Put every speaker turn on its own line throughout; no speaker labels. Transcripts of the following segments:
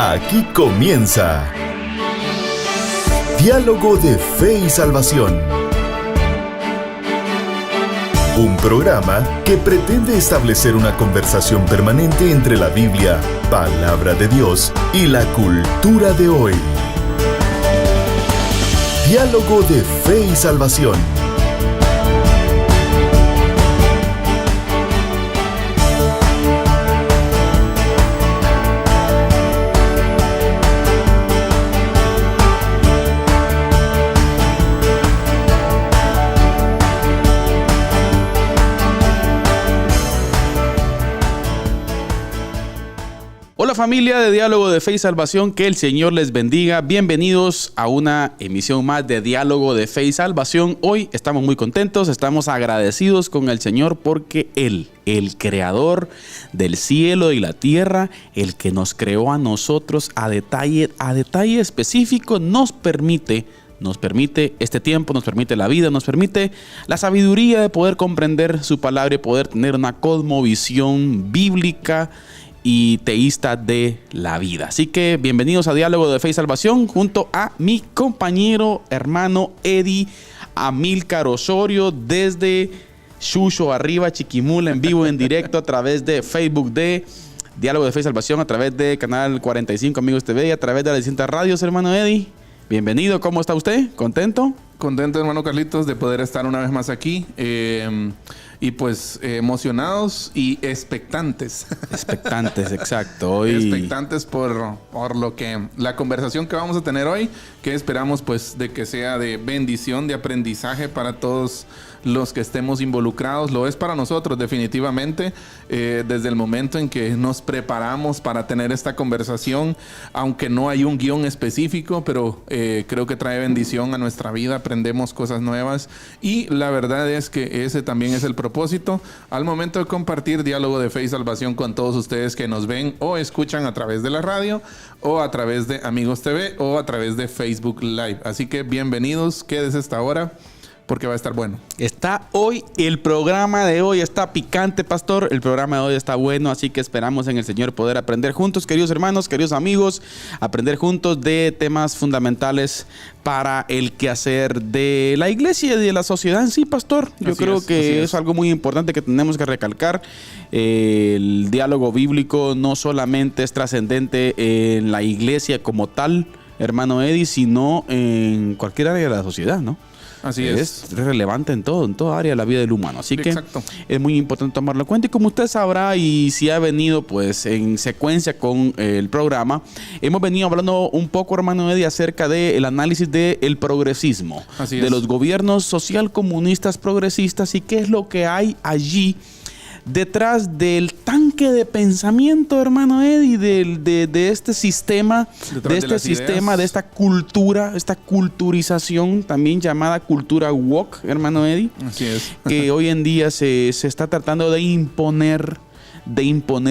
Aquí comienza Diálogo de Fe y Salvación. Un programa que pretende establecer una conversación permanente entre la Biblia, palabra de Dios, y la cultura de hoy. Diálogo de Fe y Salvación.
Hola familia de Diálogo de Fe y Salvación, que el Señor les bendiga. Bienvenidos a una emisión más de Diálogo de Fe y Salvación. Hoy estamos muy contentos, estamos agradecidos con el Señor porque Él, el creador del cielo y la tierra, el que nos creó a nosotros a detalle específico, nos permite este tiempo, nos permite la vida, nos permite la sabiduría de poder comprender su palabra y poder tener una cosmovisión bíblica y teísta de la vida. Así que bienvenidos a Diálogo de Fe y Salvación junto a mi compañero, hermano Eddie Amílcar Osorio desde Chucho Arriba, Chiquimula, en vivo, en directo a través de Facebook de Diálogo de Fe y Salvación, a través de Canal 45 Amigos TV y a través de las distintas radios, hermano Eddie. Bienvenido, ¿cómo está usted? ¿Contento?
Contento, hermano Carlitos, de poder estar una vez más aquí. Y pues emocionados y expectantes.
Expectantes, exacto. Hoy...
Expectantes por lo que la conversación que vamos a tener hoy, que esperamos pues de que sea de bendición, de aprendizaje para todos los que estemos involucrados. Lo es para nosotros definitivamente, desde el momento en que nos preparamos para tener esta conversación, aunque no hay un guión específico, pero creo que trae bendición a nuestra vida, aprendemos cosas nuevas y la verdad es que ese también es el propósito al momento de compartir Diálogo de Fe y Salvación con todos ustedes que nos ven o escuchan a través de la radio o a través de Amigos TV o a través de Facebook Live. Así que bienvenidos, quédese esta hora porque va a estar bueno.
El programa de hoy está picante, pastor. El programa de hoy está bueno, así que esperamos en el Señor poder aprender juntos, queridos hermanos, queridos amigos, aprender juntos de temas fundamentales para el quehacer de la iglesia y de la sociedad en sí, pastor. Yo creo que es algo muy importante que tenemos que recalcar. El diálogo bíblico no solamente es trascendente en la iglesia como tal, hermano Eddie, sino en cualquier área de la sociedad, ¿no?
Así
es relevante en toda área de la vida del humano. Así que exacto, es muy importante tomarlo en cuenta. Y como usted sabrá, y si ha venido pues en secuencia con el programa, hemos venido hablando un poco, hermano Eddie, acerca del análisis del progresismo, de los gobiernos social comunistas progresistas y qué es lo que hay allí detrás del tanque de pensamiento, hermano Eddie, de este sistema, de esta cultura, esta culturización también llamada cultura woke, hermano Eddie.
Así es.
Que hoy en día se está tratando de imponer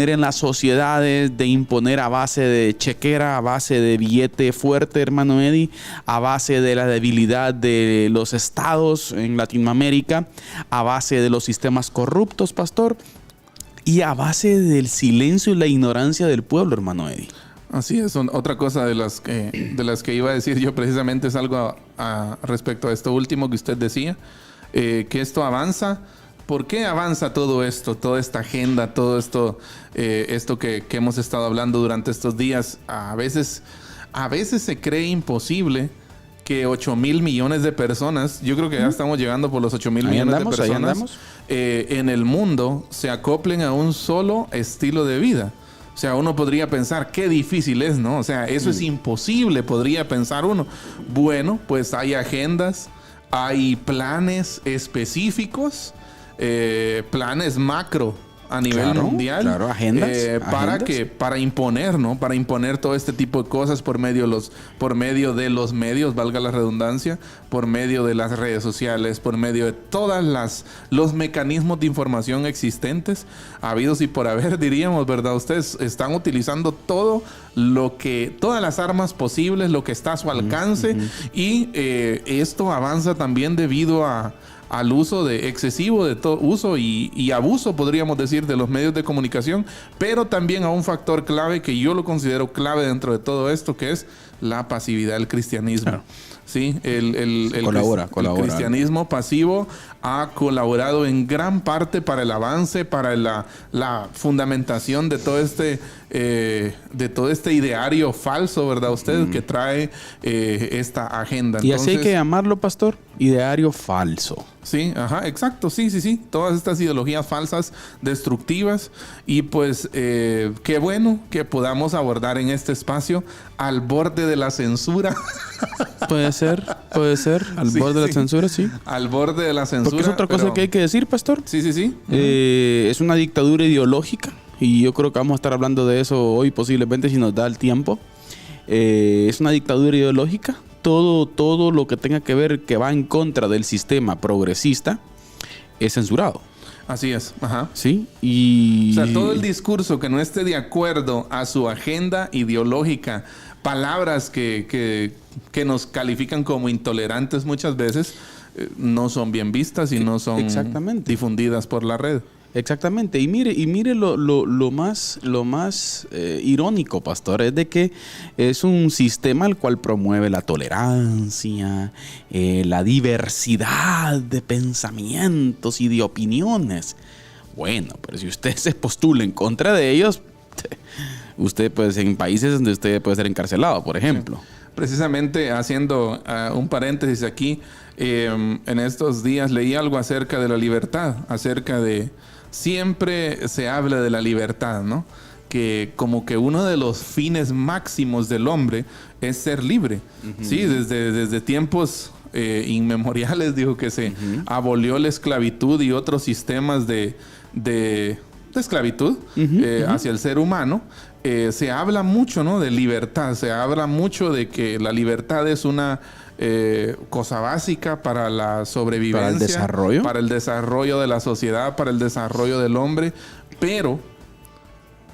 en las sociedades, de imponer a base de chequera, a base de billete fuerte, hermano Eddie, a base de la debilidad de los estados en Latinoamérica, a base de los sistemas corruptos, pastor, y a base del silencio y la ignorancia del pueblo, hermano Eddie.
Así es. Otra cosa de las que iba a decir yo precisamente es algo respecto a esto último que usted decía, que esto avanza. ¿Por qué avanza todo esto, toda esta agenda, todo esto, esto que hemos estado hablando durante estos días? A veces se cree imposible que 8,000 millones de personas, yo creo que ya estamos llegando por los 8,000 millones de personas en el mundo, se acoplen a un solo estilo de vida. O sea, uno podría pensar, qué difícil es, ¿no? O sea, eso es imposible, podría pensar uno. Bueno, pues hay agendas, hay planes específicos, planes macro a nivel mundial,
agendas,
para imponer, ¿no? Para imponer todo este tipo de cosas por medio de los medios, valga la redundancia, por medio de las redes sociales, por medio de todas los mecanismos de información existentes, habidos y por haber, diríamos, ¿verdad? Ustedes están utilizando todas las armas posibles, lo que está a su alcance, y esto avanza también debido a al uso de excesivo de todo uso y abuso, podríamos decir, de los medios de comunicación, pero también a un factor clave que yo lo considero clave dentro de todo esto, que es la pasividad del cristianismo. Claro. Sí, el cristianismo pasivo ha colaborado en gran parte para el avance, para la fundamentación de todo este ideario falso, ¿verdad? Usted que trae esta agenda.
Y entonces, así hay que llamarlo, pastor, ideario falso.
Sí, ajá, exacto, sí. Todas estas ideologías falsas, destructivas, y pues qué bueno que podamos abordar en este espacio al borde de la censura.
Puede ser, al borde de la censura, sí.
Al borde de la censura.
Porque es otra cosa que hay que decir, pastor.
Sí.
Es una dictadura ideológica, y yo creo que vamos a estar hablando de eso hoy posiblemente si nos da el tiempo. Es una dictadura ideológica. Todo lo que tenga que ver que va en contra del sistema progresista es censurado.
Así es, ajá.
Sí, y...
O sea, todo el discurso que no esté de acuerdo a su agenda ideológica, palabras que nos califican como intolerantes muchas veces, no son bien vistas y no son difundidas por la red.
Exactamente, y mire lo más irónico, pastor, es de que es un sistema el cual promueve la tolerancia, la diversidad de pensamientos y de opiniones. Bueno, pero si usted se postula en contra de ellos, usted pues en países donde usted puede ser encarcelado, por ejemplo.
Sí. Precisamente haciendo un paréntesis aquí, en estos días leí algo acerca de la libertad, acerca de... Siempre se habla de la libertad, ¿no? Que como que uno de los fines máximos del hombre es ser libre. Uh-huh. Sí, desde tiempos inmemoriales dijo que se abolió la esclavitud y otros sistemas de esclavitud hacia el ser humano. Se habla mucho, ¿no?, de libertad. Se habla mucho de que la libertad es una cosa básica para la sobrevivencia, para el desarrollo de la sociedad, para el desarrollo del hombre. Pero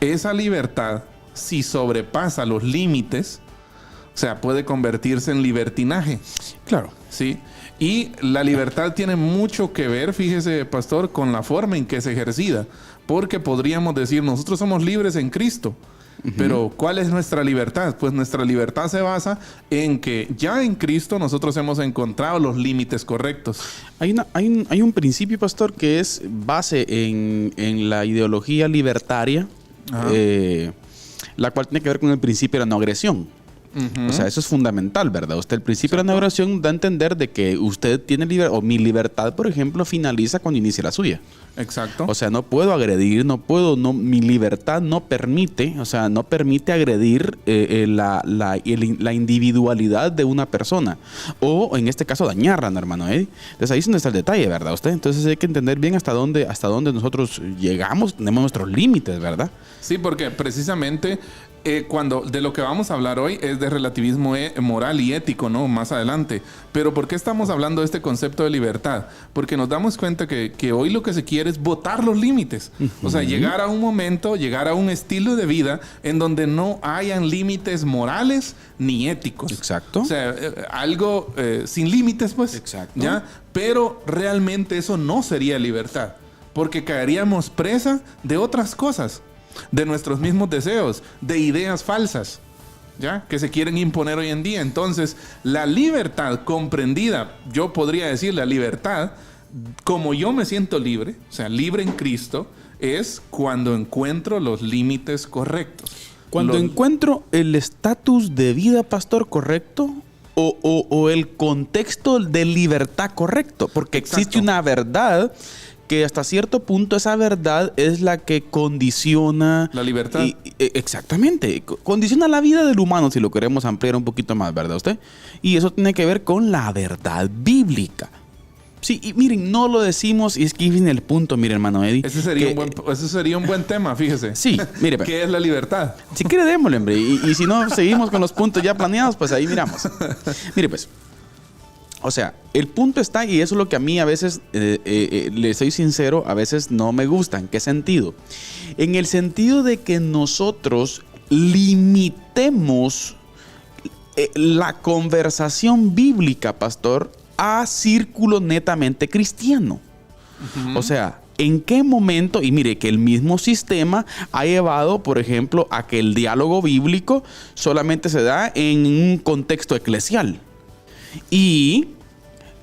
esa libertad, si sobrepasa los límites, o sea, puede convertirse en libertinaje.
Claro.
Sí. Y la libertad tiene mucho que ver, fíjese, pastor, con la forma en que se ejercita. Porque podríamos decir, nosotros somos libres en Cristo. Pero ¿cuál es nuestra libertad? Pues nuestra libertad se basa en que ya en Cristo nosotros hemos encontrado los límites correctos.
Hay un principio, pastor, que es base en la ideología libertaria, la cual tiene que ver con el principio de la no agresión. Uh-huh. O sea, eso es fundamental, ¿verdad? Usted, el principio de la no agresión da a entender de que usted tiene libertad, o mi libertad, por ejemplo, finaliza cuando inicia la suya.
Exacto.
O sea, no puedo agredir, mi libertad no permite agredir la individualidad de una persona. O, en este caso, dañarla, ¿no, hermano Eddie? Entonces, ahí es donde está el detalle, ¿verdad? Entonces, hay que entender bien hasta dónde nosotros llegamos, tenemos nuestros límites, ¿verdad?
Sí, porque precisamente... cuando de lo que vamos a hablar hoy es de relativismo moral y ético, ¿no? Más adelante. Pero ¿por qué estamos hablando de este concepto de libertad? Porque nos damos cuenta que hoy lo que se quiere es botar los límites. O sea, llegar a un momento, llegar a un estilo de vida en donde no hayan límites morales ni éticos.
Exacto.
O sea, algo sin límites, pues.
Exacto.
¿Ya? Pero realmente eso no sería libertad. Porque caeríamos presa de otras cosas. De nuestros mismos deseos, de ideas falsas, ¿ya?, que se quieren imponer hoy en día. Entonces, la libertad comprendida, yo podría decir la libertad, como yo me siento libre, o sea, libre en Cristo, es cuando encuentro los límites correctos.
Cuando encuentro el estatus de vida, pastor, correcto, o el contexto de libertad correcto, porque existe una verdad que hasta cierto punto esa verdad es la que condiciona...
La libertad.
Exactamente. Condiciona la vida del humano, si lo queremos ampliar un poquito más, ¿verdad usted? Y eso tiene que ver con la verdad bíblica. Sí, y miren, no lo decimos, y es que viene el punto, mire, hermano Eddie.
Ese sería un buen tema, fíjese.
Sí, mire.
¿Qué es la libertad?
Si quiere, démosle, hombre. Y si no, seguimos con los puntos ya planeados, pues ahí miramos. Mire, pues... O sea, el punto está, y eso es lo que a mí a veces, le soy sincero, a veces no me gusta. ¿En qué sentido? En el sentido de que nosotros limitemos la conversación bíblica, pastor, a círculo netamente cristiano. O sea, ¿en qué momento? Y mire que el mismo sistema ha llevado, por ejemplo, a que el diálogo bíblico solamente se da en un contexto eclesial. Y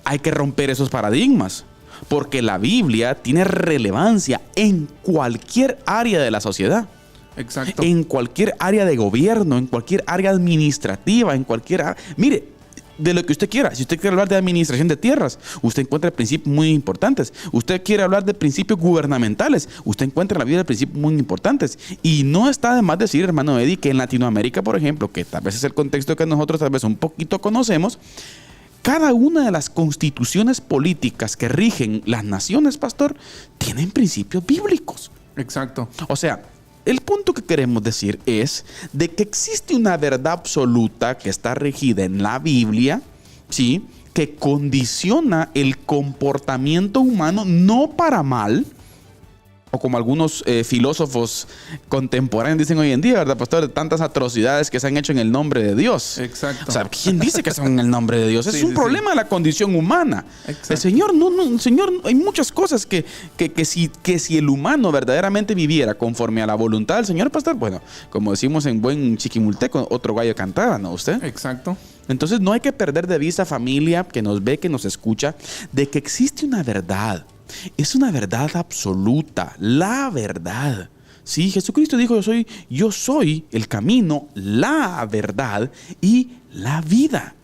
hay que romper esos paradigmas, porque la Biblia tiene relevancia en cualquier área de la sociedad.
Exacto.
En cualquier área de gobierno, en cualquier área administrativa, en cualquier... Mire, de lo que usted quiera. Si usted quiere hablar de administración de tierras, usted encuentra principios muy importantes. Usted quiere hablar de principios gubernamentales, usted encuentra en la Biblia principios muy importantes. Y no está de más decir, hermano Eddie, que en Latinoamérica, por ejemplo, que tal vez es el contexto que nosotros tal vez un poquito conocemos, cada una de las constituciones políticas que rigen las naciones, pastor, tienen principios bíblicos.
Exacto.
O sea, el punto que queremos decir es de que existe una verdad absoluta que está regida en la Biblia, ¿sí?, que condiciona el comportamiento humano, no para mal, o como algunos filósofos contemporáneos dicen hoy en día, ¿verdad, pastor? De tantas atrocidades que se han hecho en el nombre de Dios.
Exacto.
O sea, ¿quién dice que son en el nombre de Dios? Es un problema de la condición humana.
Exacto.
El Señor, el Señor, hay muchas cosas que si el humano verdaderamente viviera conforme a la voluntad del Señor, pastor, bueno, como decimos en buen chiquimulteco, otro gallo cantaba, ¿no usted?
Exacto.
Entonces no hay que perder de vista, familia, que nos ve, que nos escucha, de que existe una verdad. Es una verdad absoluta, la verdad. Sí, Jesucristo dijo, yo soy el camino, la verdad y la vida.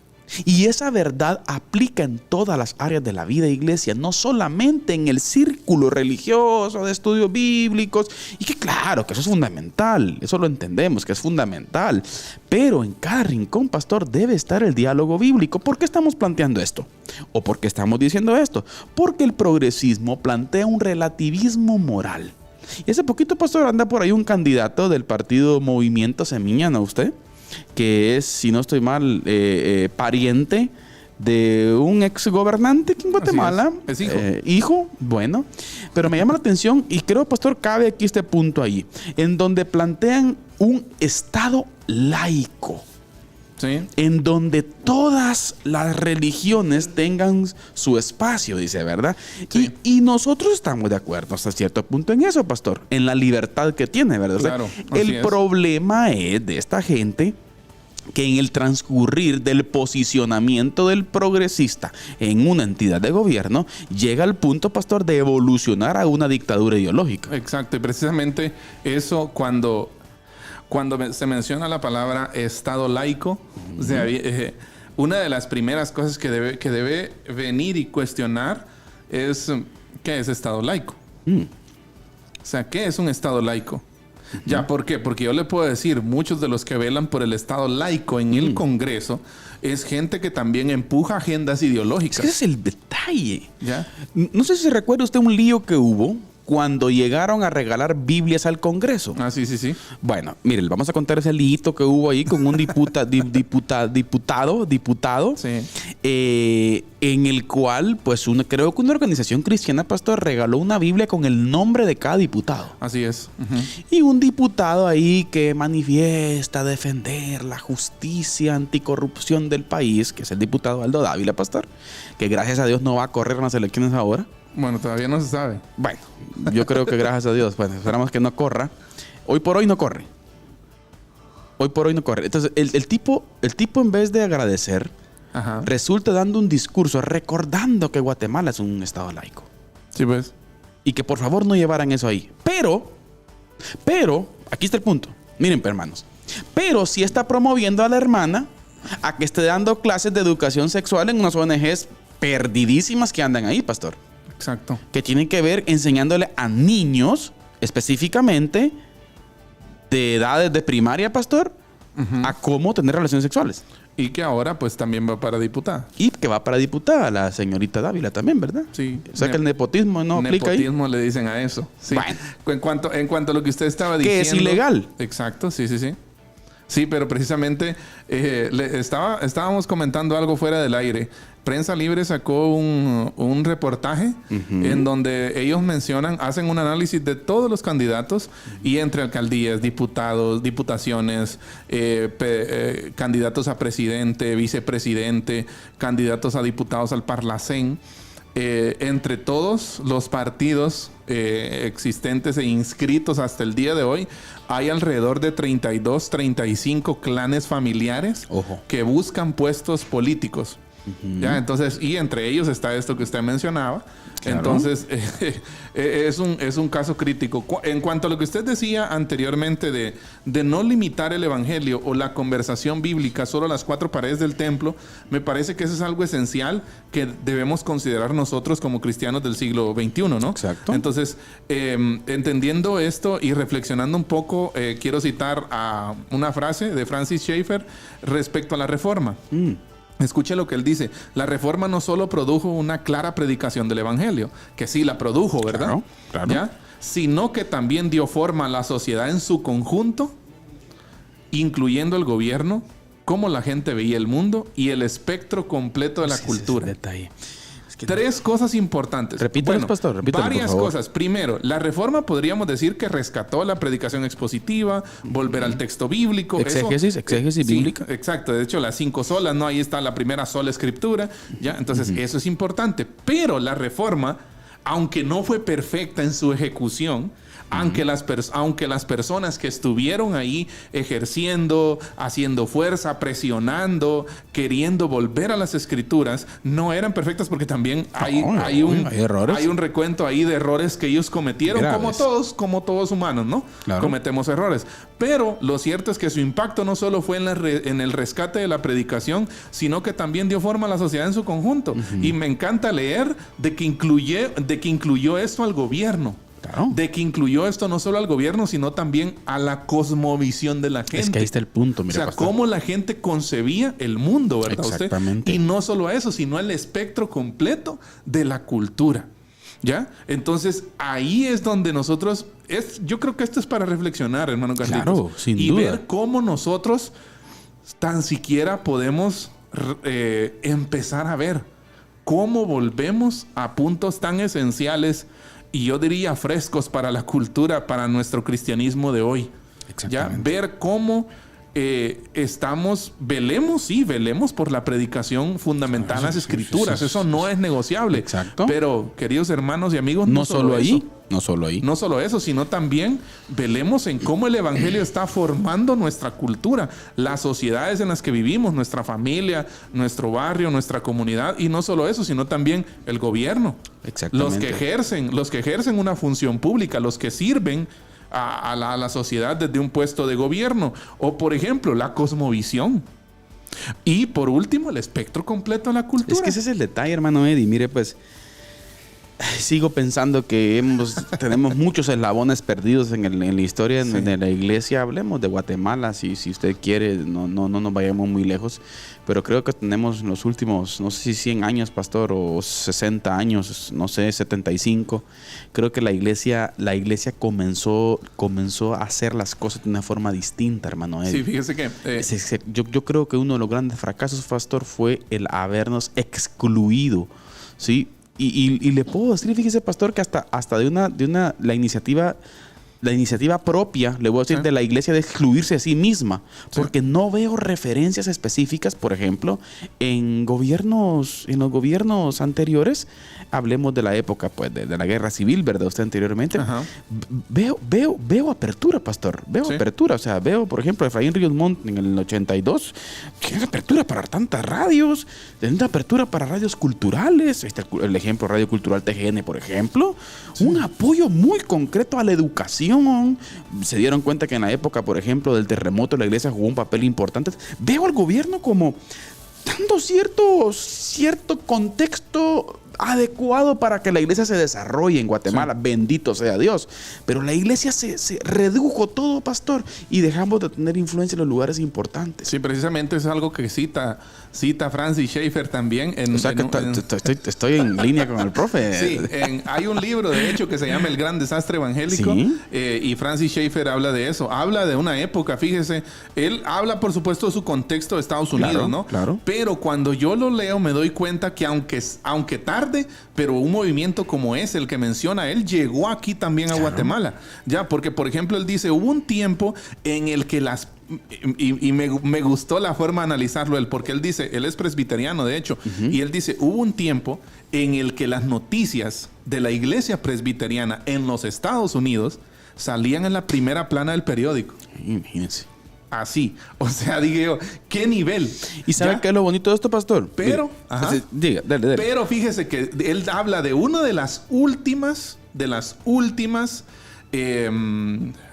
Y esa verdad aplica en todas las áreas de la vida, iglesia, no solamente en el círculo religioso de estudios bíblicos, y que claro, que eso es fundamental, eso lo entendemos, que es fundamental, pero en cada rincón, pastor, debe estar el diálogo bíblico. ¿Por qué estamos planteando esto? ¿O por qué estamos diciendo esto? Porque el progresismo plantea un relativismo moral. Y hace poquito, pastor, anda por ahí un candidato del partido Movimiento Semilla, ¿no usted? Que es, si no estoy mal, pariente de un ex gobernante aquí en Guatemala.
Es hijo.
Hijo, bueno. Pero me llama la atención y creo, pastor, cabe aquí este punto ahí, en donde plantean un Estado laico.
Sí.
En donde todas las religiones tengan su espacio, dice, ¿verdad?
Sí.
Y nosotros estamos de acuerdo hasta cierto punto en eso, pastor, en la libertad que tiene, ¿verdad?
Claro,
o sea, el problema es de esta gente que en el transcurrir del posicionamiento del progresista en una entidad de gobierno, llega al punto, pastor, de evolucionar a una dictadura ideológica.
Exacto, y precisamente eso cuando se menciona la palabra Estado laico, o sea, una de las primeras cosas que debe venir y cuestionar es ¿qué es Estado laico? O sea, ¿qué es un Estado laico? Ya, ¿por qué? Porque yo le puedo decir, muchos de los que velan por el Estado laico en el Congreso es gente que también empuja agendas ideológicas.
Es que ese es el detalle.
¿Ya?
No sé si se recuerda usted un lío que hubo cuando llegaron a regalar Biblias al Congreso.
Ah, sí.
Bueno, mire, vamos a contar ese lío que hubo ahí con un diputado,
Sí.
En el cual, pues, creo que una organización cristiana, pastor, regaló una Biblia con el nombre de cada diputado.
Así es. Uh-huh.
Y un diputado ahí que manifiesta defender la justicia anticorrupción del país, que es el diputado Aldo Dávila, pastor, que gracias a Dios no va a correr en las elecciones ahora.
Bueno, todavía no se sabe.
Bueno, yo creo que gracias a Dios, bueno, esperamos que no corra. Hoy por hoy no corre. Entonces, el tipo en vez de agradecer,
Ajá.
resulta dando un discurso recordando que Guatemala es un estado laico.
Sí, pues.
Y que por favor no llevaran eso ahí. Pero, aquí está el punto. Miren, hermanos. Pero sí está promoviendo a la hermana a que esté dando clases de educación sexual en unas ONGs perdidísimas que andan ahí, pastor.
Exacto.
Que tienen que ver enseñándole a niños, específicamente de edades de primaria, pastor, a cómo tener relaciones sexuales.
Y que ahora pues también va para diputada.
Y que va para diputada la señorita Dávila también, ¿verdad?
Sí.
O sea que el nepotismo no aplica ahí.
Nepotismo le dicen a eso. Sí.
Bueno.
En cuanto a lo que usted estaba diciendo.
Que es ilegal.
Exacto, sí. Sí, pero precisamente estábamos comentando algo fuera del aire. Prensa Libre sacó un reportaje en donde ellos hacen un análisis de todos los candidatos y entre alcaldías, diputados, diputaciones, candidatos a presidente, vicepresidente, candidatos a diputados al Parlacén. Entre todos los partidos existentes e inscritos hasta el día de hoy, hay alrededor de 32, 35 clanes familiares que buscan puestos políticos. ¿Ya? Entonces, y entre ellos está esto que usted mencionaba. Claro. Entonces, es un caso crítico. En cuanto a lo que usted decía anteriormente de no limitar el evangelio o la conversación bíblica solo a las 4 paredes del templo, me parece que eso es algo esencial que debemos considerar nosotros como cristianos del siglo XXI, ¿no? Exacto. Entonces, entendiendo esto y reflexionando un poco, quiero citar a una frase de Francis Schaeffer respecto a la Reforma. Escuche lo que él dice. La Reforma no solo produjo una clara predicación del evangelio, que sí la produjo, ¿verdad? Claro, claro. ¿Ya? Sino que también dio forma a la sociedad en su conjunto, incluyendo el gobierno, cómo la gente veía el mundo y el espectro completo de la cultura. Ese detalle. Tres cosas importantes.
Repítanos, pastor. Repítanos,
varias cosas. Primero, la Reforma podríamos decir que rescató la predicación expositiva, volver al texto bíblico.
Exégesis bíblica.
Exacto. De hecho, las 5 solas, ¿no? Ahí está la primera sola escritura. ¿Ya? Entonces, eso es importante. Pero la Reforma, aunque no fue perfecta en su ejecución, aunque las personas que estuvieron ahí ejerciendo, haciendo fuerza, presionando, queriendo volver a las escrituras, no eran perfectas porque también hay un recuento ahí de errores que ellos cometieron, como todos humanos, ¿no? Claro. Cometemos errores. Pero lo cierto es que su impacto no solo fue en el rescate de la predicación, sino que también dio forma a la sociedad en su conjunto. Y me encanta leer de que incluyó esto al gobierno. Claro. De que incluyó esto no solo al gobierno, sino también a la cosmovisión de la gente.
Es que ahí está el punto, mira,
o sea, pastor, cómo la gente concebía el mundo, ¿verdad?
Exactamente.
Y no solo eso, sino el espectro completo de la cultura. ¿Ya? Entonces, ahí es donde nosotros... yo creo que esto es para reflexionar, hermano Carlitos.
Claro, sin
y
duda.
Ver cómo nosotros tan siquiera podemos empezar a ver cómo volvemos a puntos tan esenciales y yo diría frescos para la cultura, para nuestro cristianismo de hoy. ¿Ya? Ver cómo velemos por la predicación fundamental en las escrituras. Eso no es negociable.
Exacto.
Pero, queridos hermanos y amigos,
no solo eso, sino también velemos en cómo el evangelio está formando nuestra cultura, las sociedades en las que vivimos, nuestra familia, nuestro barrio, nuestra comunidad, y no solo eso, sino también el gobierno. Los que ejercen una función pública, los que sirven a la sociedad desde un puesto de gobierno, o por ejemplo la cosmovisión, y por último el espectro completo de la cultura. Es que ese es el detalle, hermano Eddie. Mire, pues sigo pensando que tenemos muchos eslabones perdidos en la historia de la iglesia. Hablemos de Guatemala, si usted quiere, no nos vayamos muy lejos, pero creo que tenemos los últimos, no sé si 100 años, pastor, o 60 años, no sé, 75. Creo que la iglesia comenzó a hacer las cosas de una forma distinta, hermano Eddie.
Sí, fíjese que...
Yo creo que uno de los grandes fracasos, pastor, fue el habernos excluido, ¿sí? Y le puedo decir, fíjese, pastor, que hasta la iniciativa propia, le voy a decir, de la iglesia de excluirse a sí misma, porque no veo referencias específicas, por ejemplo, en los gobiernos anteriores. Hablemos de la época, pues, de la guerra civil, ¿verdad? Usted anteriormente. Veo apertura, pastor. Apertura. O sea, veo, por ejemplo, Efraín Ríos Montt en el 82. Tiene apertura para tantas radios. Tiene apertura para radios culturales. El ejemplo, Radio Cultural TGN, por ejemplo. Un apoyo muy concreto a la educación. Se dieron cuenta que en la época, por ejemplo, del terremoto, la iglesia jugó un papel importante. Veo al gobierno como dando cierto contexto adecuado para que la iglesia se desarrolle en Guatemala. Sí. Bendito sea Dios. Pero la iglesia se redujo todo, pastor, y dejamos de tener influencia en los lugares importantes.
Sí, precisamente es algo que cita Francis Schaeffer también.
Estoy en línea con el profe.
Sí, hay un libro, de hecho, que se llama El Gran Desastre Evangélico. ¿Sí? Y Francis Schaeffer habla de eso. Habla de una época, fíjese. Él habla, por supuesto, de su contexto de Estados Unidos,
claro,
¿no?
Claro.
Pero cuando yo lo leo, me doy cuenta que aunque tarde, pero un movimiento como ese, el que menciona él, llegó aquí también a Guatemala. Ya, porque, por ejemplo, él dice, hubo un tiempo en el que me gustó la forma de analizarlo él, porque él dice, él es presbiteriano de hecho, y él dice, hubo un tiempo en el que las noticias de la iglesia presbiteriana en los Estados Unidos salían en la primera plana del periódico.
Imagínense.
Así, o sea, dije yo, ¿qué nivel?
¿Y sabe qué es lo bonito de esto, pastor?
Pero,
diga, dale.
Pero fíjese que él habla de una de las últimas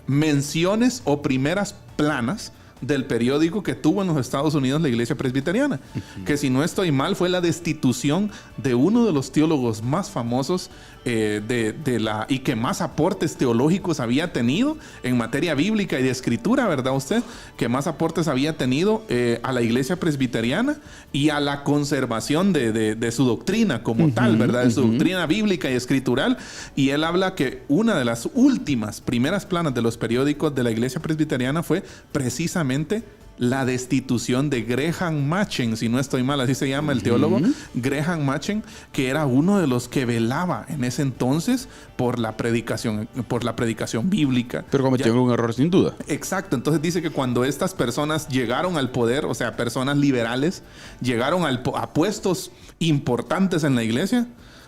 menciones o primeras planas del periódico que tuvo en los Estados Unidos la iglesia presbiteriana. Que si no estoy mal, fue la destitución de uno de los teólogos más famosos y que más aportes teológicos había tenido en materia bíblica y de escritura, ¿verdad usted? Que más aportes había tenido a la iglesia presbiteriana y a la conservación de su doctrina como tal, ¿verdad? De su doctrina bíblica y escritural. Y él habla que una de las primeras planas de los periódicos de la iglesia presbiteriana fue precisamente la destitución de Graham Machen, si no estoy mal, así se llama el teólogo, Graham Machen, que era uno de los que velaba en ese entonces por la predicación bíblica.
Pero cometió un error sin duda.
Exacto. Entonces dice que cuando estas personas llegaron al poder, o sea, personas liberales, llegaron a puestos importantes en la iglesia,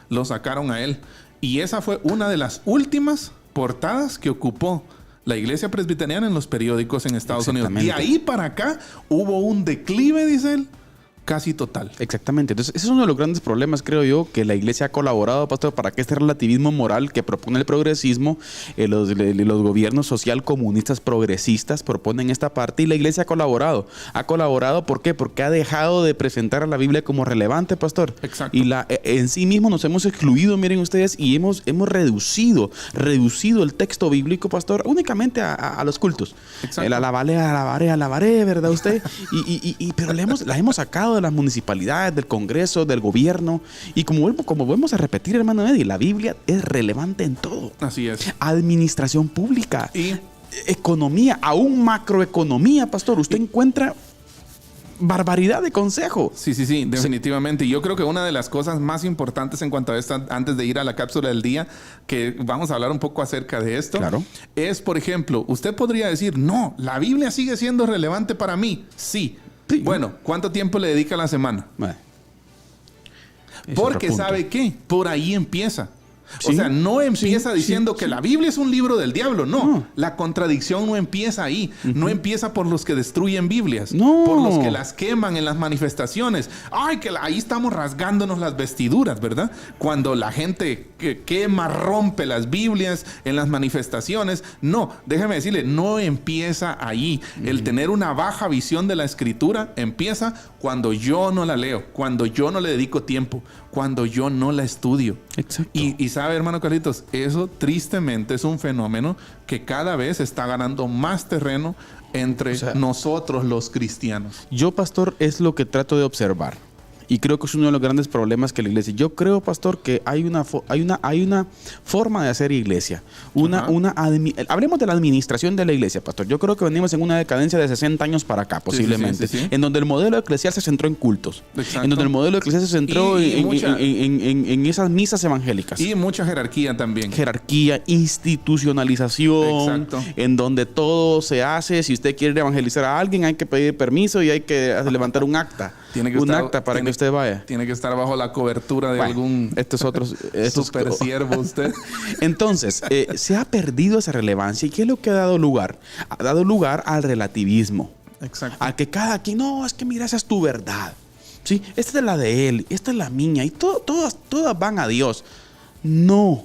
lo sacaron a él. Y esa fue una de las últimas portadas que ocupó la iglesia presbiteriana en los periódicos en Estados Unidos. Y ahí para acá hubo un declive, dice él, casi total.
Exactamente. Entonces, ese es uno de los grandes problemas, creo yo, que la iglesia ha colaborado, pastor, para que este relativismo moral que propone el progresismo, los gobiernos social comunistas progresistas proponen esta parte, y la iglesia ha colaborado. ¿Ha colaborado por qué? Porque ha dejado de presentar a la Biblia como relevante, pastor.
Exacto.
Y en sí mismo nos hemos excluido, miren ustedes, y hemos reducido el texto bíblico, pastor, únicamente a los cultos.
Exacto.
El alabaré, ¿verdad usted? Pero la hemos sacado de las municipalidades, del Congreso, del gobierno. Y como volvemos a repetir, hermano Eddie, la Biblia es relevante en todo.
Así es.
Administración pública,
y
economía, aún macroeconomía, pastor. Usted encuentra barbaridad de consejo.
Sí, definitivamente. Y yo creo que una de las cosas más importantes en cuanto a esto, antes de ir a la cápsula del día, que vamos a hablar un poco acerca de esto,
claro,
es, por ejemplo, usted podría decir, no, la Biblia sigue siendo relevante para mí. Sí. Bueno, ¿cuánto tiempo le dedica a la semana? Porque ¿sabe qué? Por ahí empieza. ¿Sí? O sea, no empieza diciendo que la Biblia es un libro del diablo. No. La contradicción no empieza ahí. No empieza por los que destruyen Biblias. Por los que las queman en las manifestaciones. Ay, que ahí estamos rasgándonos las vestiduras, ¿verdad? Cuando la gente quema, rompe las Biblias en las manifestaciones. No, déjeme decirle, no empieza ahí. El tener una baja visión de la Escritura empieza cuando yo no la leo, cuando yo no le dedico tiempo, cuando yo no la estudio.
Exacto.
Y sabe, hermano Carlitos, eso tristemente es un fenómeno que cada vez está ganando más terreno entre nosotros los cristianos.
Yo, pastor, es lo que trato de observar. Y creo que es uno de los grandes problemas que la iglesia. Yo creo, pastor, que hay una forma de hacer iglesia. Hablemos de la administración de la iglesia, pastor. Yo creo que venimos en una decadencia de 60 años para acá, posiblemente.
Sí.
En donde el modelo eclesial se centró en cultos.
Exacto.
En donde el modelo eclesial se centró en esas misas evangélicas.
Y mucha jerarquía también.
Jerarquía, institucionalización.
Exacto.
En donde todo se hace. Si usted quiere evangelizar a alguien, hay que pedir permiso y hay que levantar un acta. Acta para que usted vaya.
Tiene que estar bajo la cobertura de algún super siervo usted.
Entonces, se ha perdido esa relevancia. ¿Y qué es lo que ha dado lugar? Ha dado lugar al relativismo.
Exacto.
A que cada quien, no, es que mira, esa es tu verdad. ¿Sí? Esta es la de él, esta es la mía. Y todas van a Dios. No.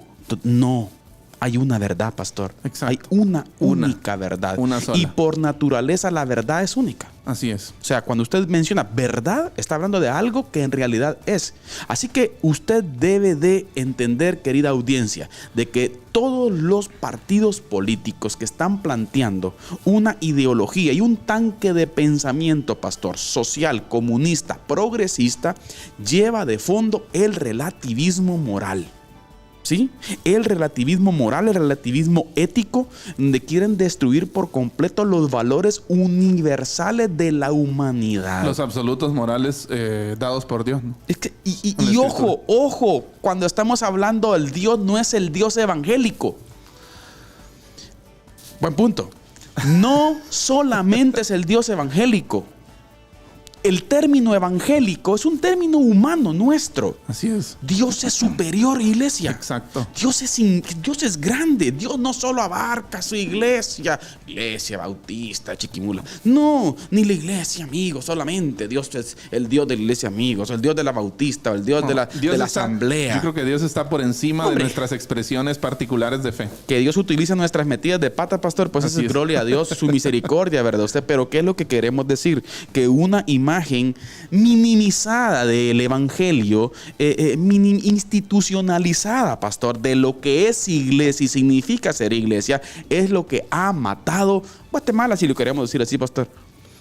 Hay una verdad, pastor.
Exacto.
Hay una única verdad.
Una sola.
Y por naturaleza la verdad es única.
Así es.
O sea, cuando usted menciona verdad, está hablando de algo que en realidad es. Así que usted debe de entender, querida audiencia, de que todos los partidos políticos que están planteando una ideología y un tanque de pensamiento, pastor, social, comunista, progresista, lleva de fondo el relativismo moral. ¿Sí? El relativismo moral, el relativismo ético, donde quieren destruir por completo los valores universales de la humanidad.
Los absolutos morales dados por Dios, ¿no?
Es que, y ojo, cuando estamos hablando del Dios, no es el Dios evangélico. Buen punto. No solamente es el Dios evangélico. El término evangélico es un término humano nuestro.
Así es.
Dios es superior, iglesia.
Exacto.
Dios es grande. Dios no solo abarca su iglesia bautista, Chiquimula. No, ni la iglesia amigos solamente. Dios es el Dios de la iglesia amigos, el Dios de la bautista, el Dios de la asamblea.
Yo creo que Dios está por encima de nuestras expresiones particulares de fe.
Que Dios utiliza nuestras metidas de pata, pastor, pues eso es gloria a Dios, su misericordia, ¿verdad usted? Pero ¿qué es lo que queremos decir? Que una imagen minimizada del evangelio, institucionalizada, pastor, de lo que es iglesia y significa ser iglesia, es lo que ha matado Guatemala, si lo queremos decir así, pastor.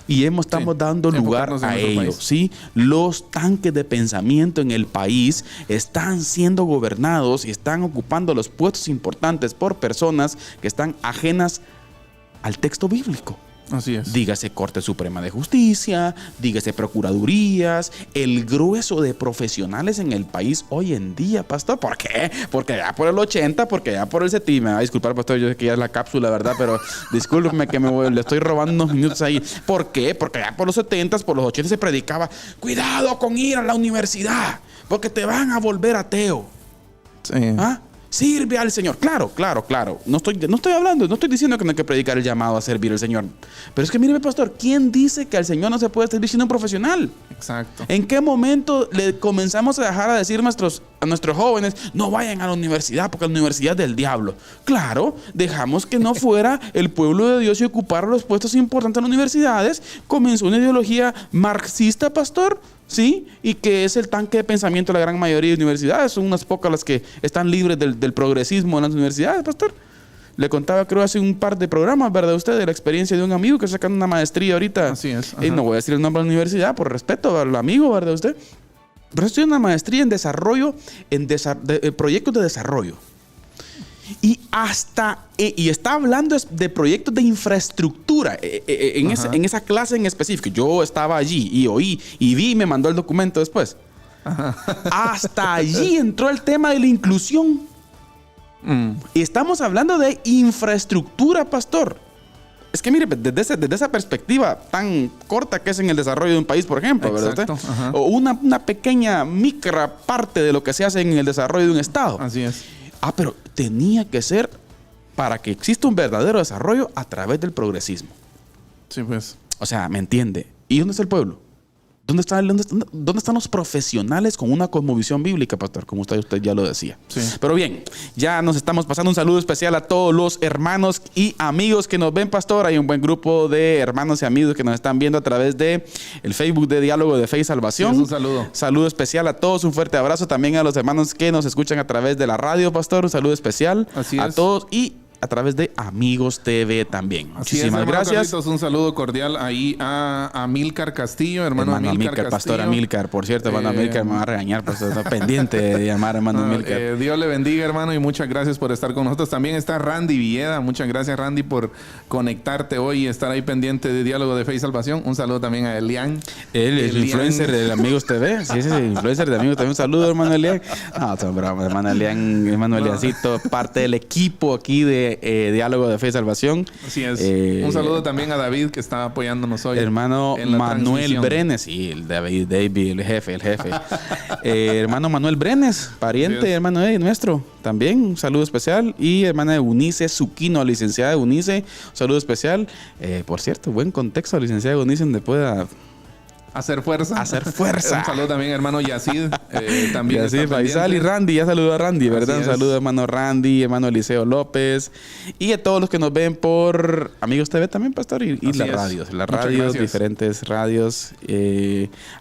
Y estamos dando lugar a ello, ¿sí? Los tanques de pensamiento en el país están siendo gobernados y están ocupando los puestos importantes por personas que están ajenas al texto bíblico.
Así es.
Dígase Corte Suprema de Justicia, dígase Procuradurías, el grueso de profesionales en el país hoy en día, pastor. ¿Por qué? Porque ya por el 80, porque ya por el 70. Me va a disculpar, pastor, yo sé que ya es la cápsula, ¿verdad? Pero discúlpeme que le estoy robando unos minutos ahí. ¿Por qué? Porque ya por los 70, por los 80 se predicaba, cuidado con ir a la universidad, porque te van a volver ateo.
Sí.
¿Ah? Sirve al Señor. Claro. No estoy diciendo que no hay que predicar el llamado a servir al Señor. Pero es que míreme, pastor, ¿quién dice que al Señor no se puede servir siendo un profesional?
Exacto.
¿En qué momento le comenzamos a dejar a decir a nuestros jóvenes, no vayan a la universidad porque la universidad es del diablo? Claro, dejamos que no fuera el pueblo de Dios y ocupar los puestos importantes en las universidades. Comenzó una ideología marxista, pastor, ¿sí? Y que es el tanque de pensamiento de la gran mayoría de universidades. Son unas pocas las que están libres del progresismo en las universidades, pastor. Le contaba, creo, hace un par de programas, ¿verdad? Usted, de la experiencia de un amigo que está sacando una maestría ahorita.
Así es.
No voy a decir el nombre de la universidad por respeto al amigo, ¿verdad? Usted. Pero estoy en una maestría en desarrollo, proyectos de desarrollo. Y está hablando de proyectos de infraestructura en esa clase en específico. Yo estaba allí y oí y vi y me mandó el documento después. Hasta allí entró el tema de la inclusión. Y estamos hablando de infraestructura, pastor. Es que mire, desde esa perspectiva tan corta que es en el desarrollo de un país, por ejemplo, ¿verdad? O una pequeña micra parte de lo que se hace en el desarrollo de un estado.
Así es.
Pero tenía que ser para que exista un verdadero desarrollo a través del progresismo.
Sí, pues.
O sea, ¿me entiende? ¿Y dónde está el pueblo? ¿Dónde están los profesionales con una cosmovisión bíblica, pastor? Como usted ya lo decía. Sí. Pero bien, ya nos estamos pasando un saludo especial a todos los hermanos y amigos que nos ven, pastor. Hay un buen grupo de hermanos y amigos que nos están viendo a través de el Facebook de Diálogo de Fe y Salvación.
Sí, un saludo.
Saludo especial a todos, un fuerte abrazo también a los hermanos que nos escuchan a través de la radio, pastor. Un saludo especial a todos y a través de Amigos TV también. Muchísimas gracias.
Carlitos, un saludo cordial ahí a Amílcar Castillo, hermano Amílcar Castillo.
Pastor Amílcar, por cierto, hermano Amílcar me va a regañar, pues está pendiente de llamar hermano Amílcar.
Dios le bendiga, hermano, y muchas gracias por estar con nosotros. También está Randy Villeda. Muchas gracias, Randy, por conectarte hoy y estar ahí pendiente de Diálogo de Fe y Salvación. Un saludo también a Elian.
Él es el influencer de Amigos TV. Sí, ese es el influencer de Amigos TV. Un saludo, hermano Elian. No, hermano Elian, hermano Eliancito, parte del equipo aquí de Diálogo de Fe y Salvación.
Así es. Un saludo también a David, que está apoyándonos hoy.
Hermano Manuel Brenes. Sí, el David, el jefe. Hermano Manuel Brenes, pariente, hermano nuestro. También un saludo especial. Y hermana Eunice Zuquino, licenciada Eunice, un saludo especial. Por cierto, buen contexto, licenciada Eunice, donde pueda
Hacer fuerza.
Hacer fuerza.
Un saludo también, hermano Yacid. También
Yacid Faisal y Randy. Ya saludó a Randy, ¿verdad? Un saludo, hermano Randy, hermano Eliseo López. Y a todos los que nos ven por Amigos TV también, pastor. Y las radios. Las radios, diferentes radios.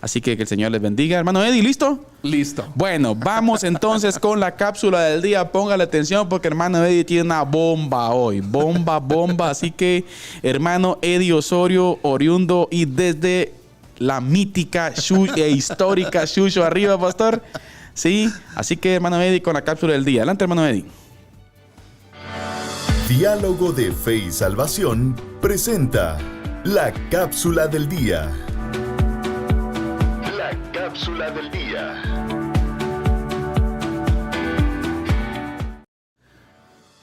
Así que el Señor les bendiga. Hermano Eddie, ¿listo?
Listo.
Bueno, vamos entonces con la cápsula del día. Póngale atención porque hermano Eddie tiene una bomba hoy. Bomba. Así que, hermano Eddie Osorio, oriundo y desde la mítica e histórica Xuxo arriba, pastor. Sí, así que hermano Eddie con la cápsula del día. Adelante, hermano Eddie.
Diálogo de Fe y Salvación presenta la cápsula del día. La cápsula del día.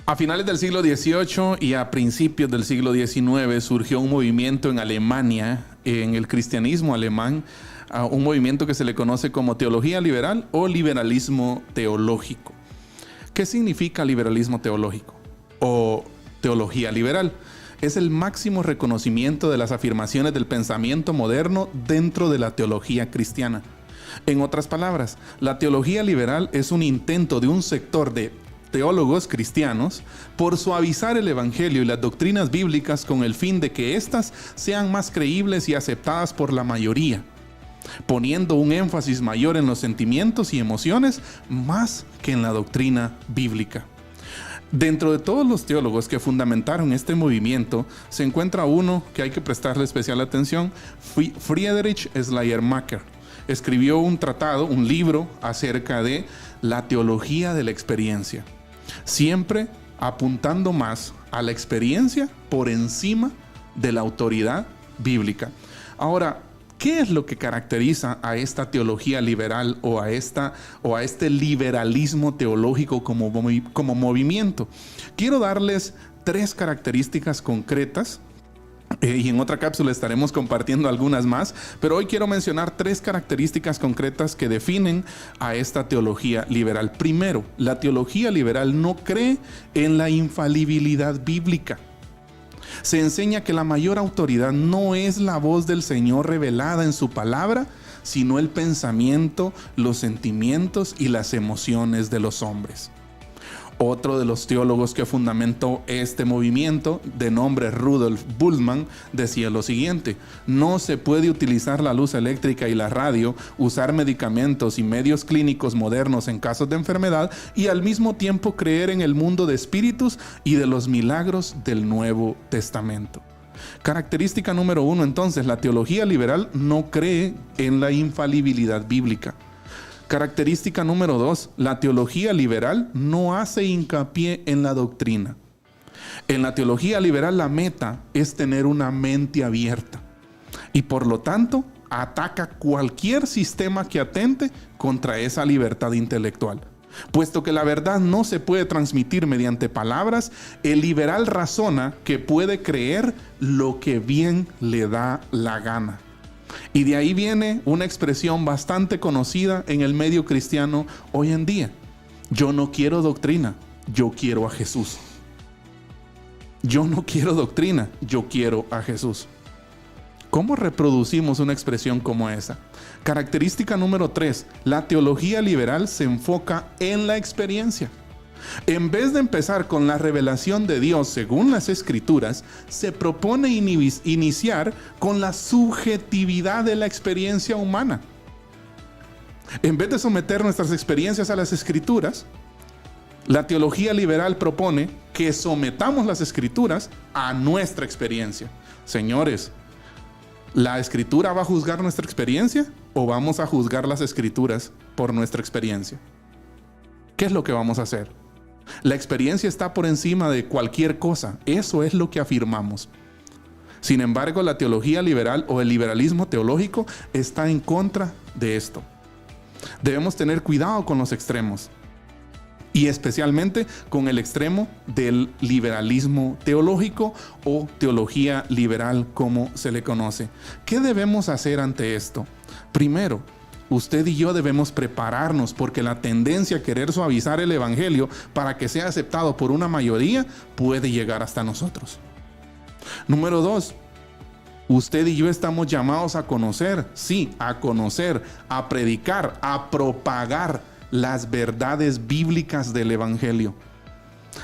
A finales del siglo XVIII y a principios del siglo XIX surgió un movimiento en Alemania, en el cristianismo alemán, un movimiento que se le conoce como teología liberal o liberalismo teológico. ¿Qué significa liberalismo teológico o teología liberal? Es el máximo reconocimiento de las afirmaciones del pensamiento moderno dentro de la teología cristiana. En otras palabras, la teología liberal es un intento de un sector de teólogos cristianos por suavizar el evangelio y las doctrinas bíblicas con el fin de que éstas sean más creíbles y aceptadas por la mayoría, poniendo un énfasis mayor en los sentimientos y emociones más que en la doctrina bíblica. Dentro de todos los teólogos que fundamentaron este movimiento se encuentra uno que hay que prestarle especial atención, Friedrich Schleiermacher. Escribió un tratado, un libro acerca de la teología de la experiencia, siempre apuntando más a la experiencia por encima de la autoridad bíblica. Ahora, ¿qué es lo que caracteriza a esta teología liberal o a este liberalismo teológico como movimiento? Quiero darles 3 características concretas. Y en otra cápsula estaremos compartiendo algunas más, pero hoy quiero mencionar 3 características concretas que definen a esta teología liberal. Primero, la teología liberal no cree en la infalibilidad bíblica. Se enseña que la mayor autoridad no es la voz del Señor revelada en su palabra, sino el pensamiento, los sentimientos y las emociones de los hombres. Otro de los teólogos que fundamentó este movimiento, de nombre Rudolf Bultmann, decía lo siguiente: no se puede utilizar la luz eléctrica y la radio, usar medicamentos y medios clínicos modernos en casos de enfermedad y al mismo tiempo creer en el mundo de espíritus y de los milagros del Nuevo Testamento. Característica número 1, entonces, la teología liberal no cree en la infalibilidad bíblica. Característica número 2, la teología liberal no hace hincapié en la doctrina. En la teología liberal la meta es tener una mente abierta y por lo tanto ataca cualquier sistema que atente contra esa libertad intelectual. Puesto que la verdad no se puede transmitir mediante palabras, el liberal razona que puede creer lo que bien le da la gana. Y de ahí viene una expresión bastante conocida en el medio cristiano hoy en día: yo no quiero doctrina, yo quiero a Jesús. Yo no quiero doctrina, yo quiero a Jesús. ¿Cómo reproducimos una expresión como esa? Característica número 3, la teología liberal se enfoca en la experiencia. En vez de empezar con la revelación de Dios según las Escrituras, se propone iniciar con la subjetividad de la experiencia humana. En vez de someter nuestras experiencias a las Escrituras, la teología liberal propone que sometamos las Escrituras a nuestra experiencia. Señores, ¿la Escritura va a juzgar nuestra experiencia o vamos a juzgar las Escrituras por nuestra experiencia? ¿Qué es lo que vamos a hacer? La experiencia está por encima de cualquier cosa. Eso es lo que afirmamos. Sin embargo, la teología liberal o el liberalismo teológico está en contra de esto. Debemos tener cuidado con los extremos y especialmente con el extremo del liberalismo teológico o teología liberal, como se le conoce. ¿Qué debemos hacer ante esto? Primero, usted y yo debemos prepararnos porque la tendencia a querer suavizar el evangelio para que sea aceptado por una mayoría puede llegar hasta nosotros. Número 2, Usted y yo estamos llamados a conocer, sí, a conocer, a predicar, a propagar las verdades bíblicas del Evangelio.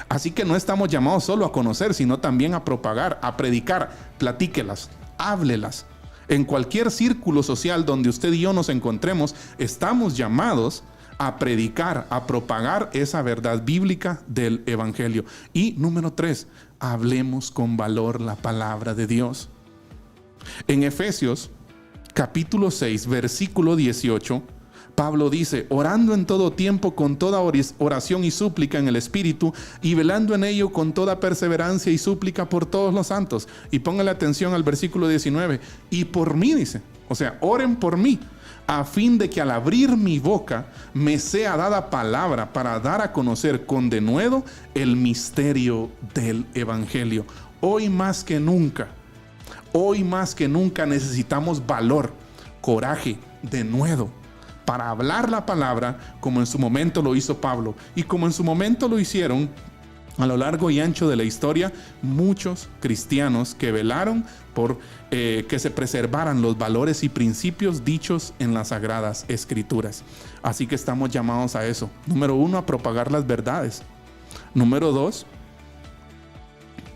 Así que no estamos llamados solo a conocer, sino también a propagar, a predicar. Platíquelas, háblelas. En cualquier círculo social donde usted y yo nos encontremos, estamos llamados a predicar, a propagar esa verdad bíblica del Evangelio. Y número 3, hablemos con valor la palabra de Dios. En Efesios capítulo 6, versículo 18, Pablo dice: orando en todo tiempo con toda oración y súplica en el Espíritu, y velando en ello con toda perseverancia y súplica por todos los santos. Y póngale atención al versículo 19. Y por mí, dice, o sea, oren por mí, a fin de que al abrir mi boca me sea dada palabra para dar a conocer con denuedo el misterio del Evangelio. Hoy más que nunca necesitamos valor, coraje, denuedo para hablar la palabra como en su momento lo hizo Pablo y como en su momento lo hicieron a lo largo y ancho de la historia muchos cristianos que velaron por que se preservaran los valores y principios dichos en las Sagradas Escrituras. Así que estamos llamados a eso. Número 1, a propagar las verdades. Número 2,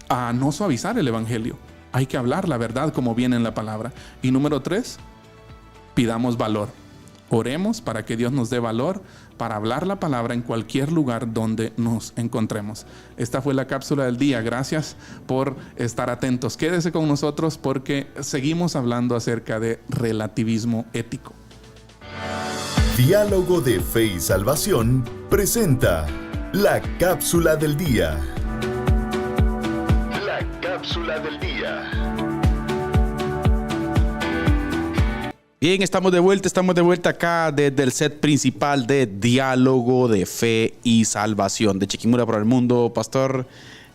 a no suavizar el Evangelio. Hay que hablar la verdad como viene en la palabra. Y número 3, pidamos valor. Oremos para que Dios nos dé valor para hablar la palabra en cualquier lugar donde nos encontremos. Esta fue la cápsula del día. Gracias por estar atentos. Quédese con nosotros porque seguimos hablando acerca de relativismo ético.
Diálogo de Fe y Salvación presenta la cápsula del día. La cápsula del día.
Bien, estamos de vuelta acá desde el set principal de Diálogo de Fe y Salvación de Chiquimula para el Mundo, pastor,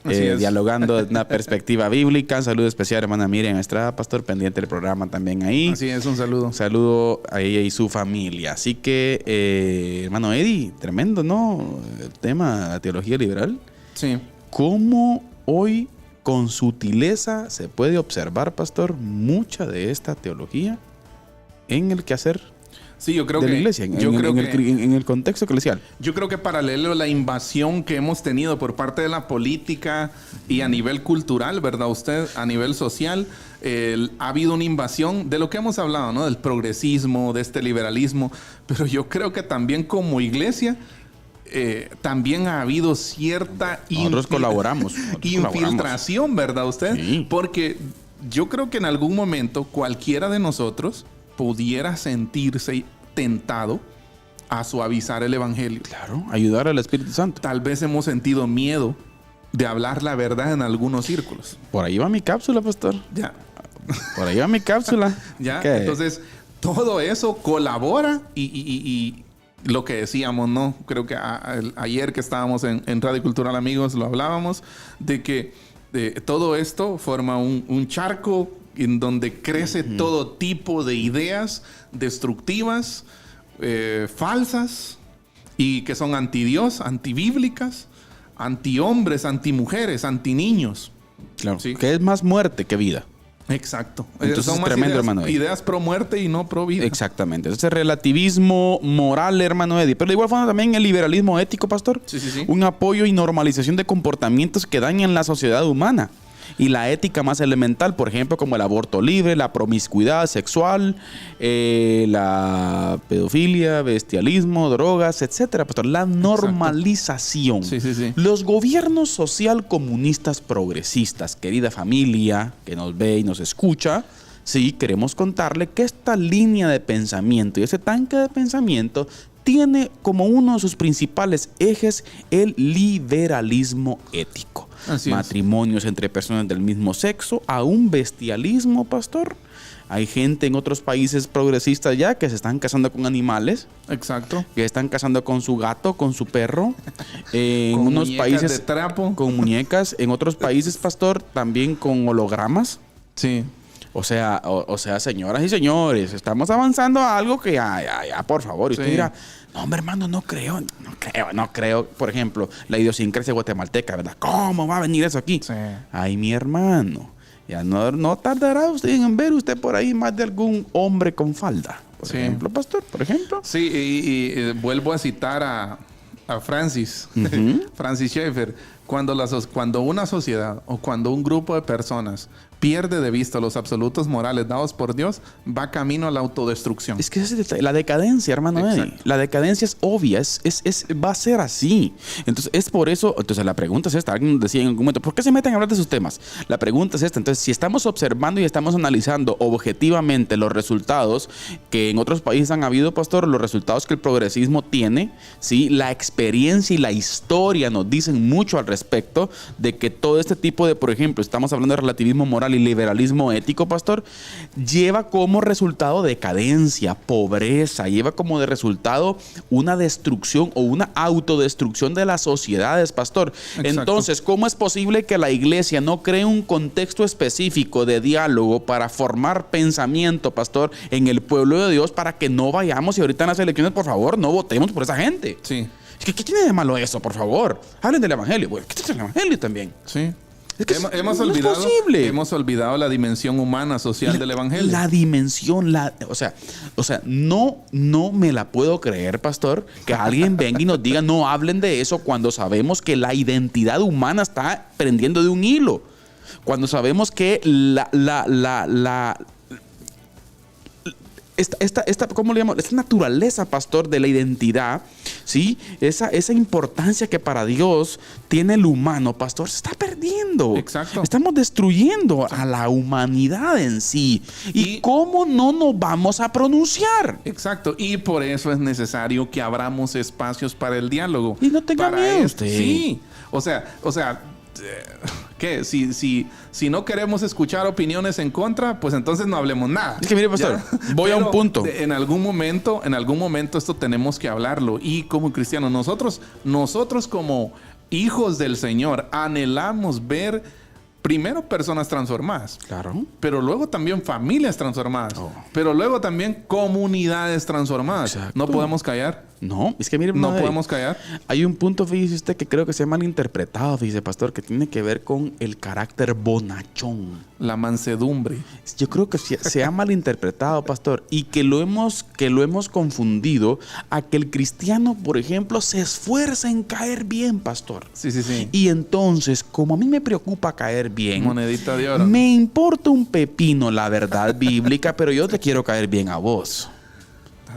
dialogando desde una perspectiva bíblica. Un saludo especial, hermana Miriam Estrada, pastor, pendiente del programa también ahí.
Así es, un saludo.
Un saludo a ella y su familia. Así que, hermano Eddie, tremendo, ¿no? El tema de la teología liberal.
Sí.
¿Cómo hoy, con sutileza, se puede observar, pastor, mucha de esta teología en el quehacer
yo creo
de
que
la iglesia, en el contexto eclesial?
Yo creo que paralelo a la invasión que hemos tenido por parte de la política y a nivel cultural, ¿verdad? Usted, a nivel social, ha habido una invasión de lo que hemos hablado, ¿no? Del progresismo, de este liberalismo, pero yo creo que también como iglesia también ha habido cierta
nosotros colaboramos.
Infiltración, ¿verdad usted?
Sí.
Porque yo creo que en algún momento cualquiera de nosotros pudiera sentirse tentado a suavizar el Evangelio.
Claro, ayudar al Espíritu Santo.
Tal vez hemos sentido miedo de hablar la verdad en algunos círculos.
Por ahí va mi cápsula, pastor.
Ya.
Por ahí va mi cápsula.
Ya.
¿Qué?
Entonces, todo eso colabora y lo que decíamos, ¿no? Creo que ayer que estábamos en Radio Cultural Amigos lo hablábamos, de que todo esto forma un charco en donde crece todo tipo de ideas destructivas, falsas, y que son anti-Dios, antibíblicas, anti-hombres, anti-mujeres, anti-niños.
Claro.
¿Sí?
Que es más muerte que vida.
Exacto.
Entonces
son
es
más
tremendo,
ideas,
hermano Eddie.
Ideas pro muerte y no pro vida.
Exactamente. Entonces, relativismo moral, hermano Eddie. Pero de igual forma también el liberalismo ético, pastor.
Sí, sí, sí.
Un apoyo y normalización de comportamientos que dañan la sociedad humana y la ética más elemental, por ejemplo, como el aborto libre, la promiscuidad sexual, la pedofilia, bestialismo, drogas, etcétera, pastor. La normalización.
Sí, sí, sí.
Los gobiernos social comunistas progresistas, querida familia que nos ve y nos escucha, sí, queremos contarle que esta línea de pensamiento y ese tanque de pensamiento tiene como uno de sus principales ejes el liberalismo ético.
Así
Matrimonios entre personas del mismo sexo, a un bestialismo, pastor. Hay gente en otros países progresistas ya que se están casando con animales.
Exacto.
Que están casando con su gato, con su perro. En
con
unos países
de trapo.
con muñecas. En otros países, pastor, también con hologramas.
Sí.
O sea, señoras y señores, estamos avanzando a algo que ya, por favor. Y usted dirá, no, hombre, hermano, no creo. Por ejemplo, la idiosincrasia guatemalteca, ¿verdad? ¿Cómo va a venir eso aquí?
Sí.
Ay, mi hermano. Ya no tardará usted en ver usted por ahí más de algún hombre con falda. Por ejemplo, pastor, por ejemplo.
Sí, y vuelvo a citar a Francis, Francis Schaeffer. Cuando una sociedad o cuando un grupo de personas pierde de vista los absolutos morales dados por Dios, va camino a la autodestrucción.
Es que es la decadencia, hermano Eddie. La decadencia es obvia, va a ser así. Entonces, es por eso, entonces la pregunta es esta. Alguien decía en algún momento, ¿por qué se meten a hablar de esos temas? La pregunta es esta. Entonces, si estamos observando y estamos analizando objetivamente los resultados que en otros países han habido, pastor, los resultados que el progresismo tiene, ¿sí? La experiencia y la historia nos dicen mucho al respecto de que todo este tipo de, por ejemplo, estamos hablando de relativismo moral y liberalismo ético, pastor, lleva como resultado decadencia, pobreza, lleva como de resultado una destrucción o una autodestrucción de las sociedades, pastor. Exacto. Entonces, ¿cómo es posible que la iglesia no cree un contexto específico de diálogo para formar pensamiento, pastor, en el pueblo de Dios, para que no vayamos y ahorita en las elecciones, por favor, no votemos por esa gente?
Sí.
¿Qué tiene de malo eso, por favor? Hablen del evangelio. Bueno, ¿qué tiene el evangelio también?
Sí.
Es que
hemos olvidado la dimensión humana, social del evangelio.
La dimensión, o sea, no me la puedo creer, pastor, que alguien venga y nos diga no hablen de eso cuando sabemos que la identidad humana está prendiendo de un hilo. Cuando sabemos que ¿cómo le llamo? Esta naturaleza, pastor, de la identidad, ¿sí? Esa importancia que para Dios tiene el humano, pastor, se está perdiendo.
Exacto.
Estamos destruyendo a la humanidad en sí. ¿Y cómo no nos vamos a pronunciar?
Exacto. Y por eso es necesario que abramos espacios para el diálogo.
Y no tenga miedo usted.
Sí. O sea, ¿qué? Si no queremos escuchar opiniones en contra, pues entonces no hablemos nada.
Es que mire, pastor, voy a un punto.
En algún momento esto tenemos que hablarlo. Y como cristianos, nosotros como hijos del Señor, anhelamos ver primero personas transformadas.
Claro.
Pero luego también familias transformadas. Oh. Pero luego también comunidades transformadas. Exacto. No podemos callar.
No, es que mire,
no podemos callar.
Hay un punto, fíjese usted, que creo que se ha malinterpretado, fíjese, pastor, que tiene que ver con el carácter bonachón.
La mansedumbre.
Yo creo que se ha malinterpretado, pastor, y que lo hemos confundido a que el cristiano, por ejemplo, se esfuerza en caer bien, pastor.
Sí.
Y entonces, como a mí me preocupa caer bien,
monedita de oro,
me importa un pepino la verdad bíblica, pero yo te quiero caer bien a vos.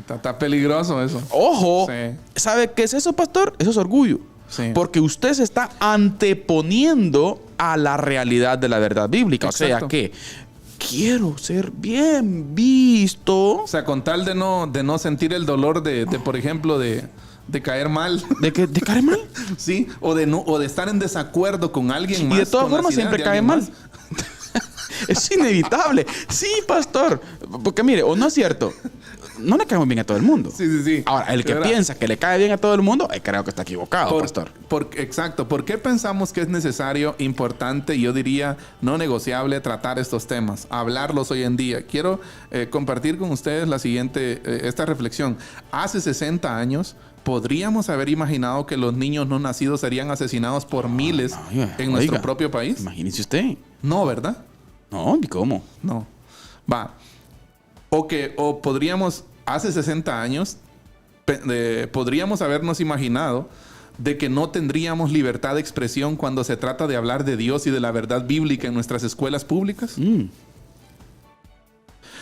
Está peligroso eso.
Ojo, sí. ¿Sabe qué es eso, pastor? Eso es orgullo. Sí. Porque usted se está anteponiendo a la realidad de la verdad bíblica. Exacto. O sea que quiero ser bien visto.
O sea, con tal de no sentir el dolor de por ejemplo, de caer mal.
¿De caer mal?
Sí, o de estar en desacuerdo con alguien más.
Y de todas formas siempre cae mal. Es inevitable. Sí, pastor. Porque mire, o no es cierto, no le caemos bien a todo el mundo.
Sí.
Ahora, el que piensa que le cae bien a todo el mundo, creo que está equivocado, pastor.
Exacto. ¿Por qué pensamos que es necesario, importante, yo diría no negociable, tratar estos temas? Hablarlos hoy en día. Quiero compartir con ustedes esta reflexión. Hace 60 años, ¿podríamos haber imaginado que los niños no nacidos serían asesinados por miles en nuestro propio país?
Imagínese usted.
No, ¿verdad?
No, ¿y cómo?
No. Va. O podríamos, hace 60 años, podríamos habernos imaginado de que no tendríamos libertad de expresión cuando se trata de hablar de Dios y de la verdad bíblica en nuestras escuelas públicas.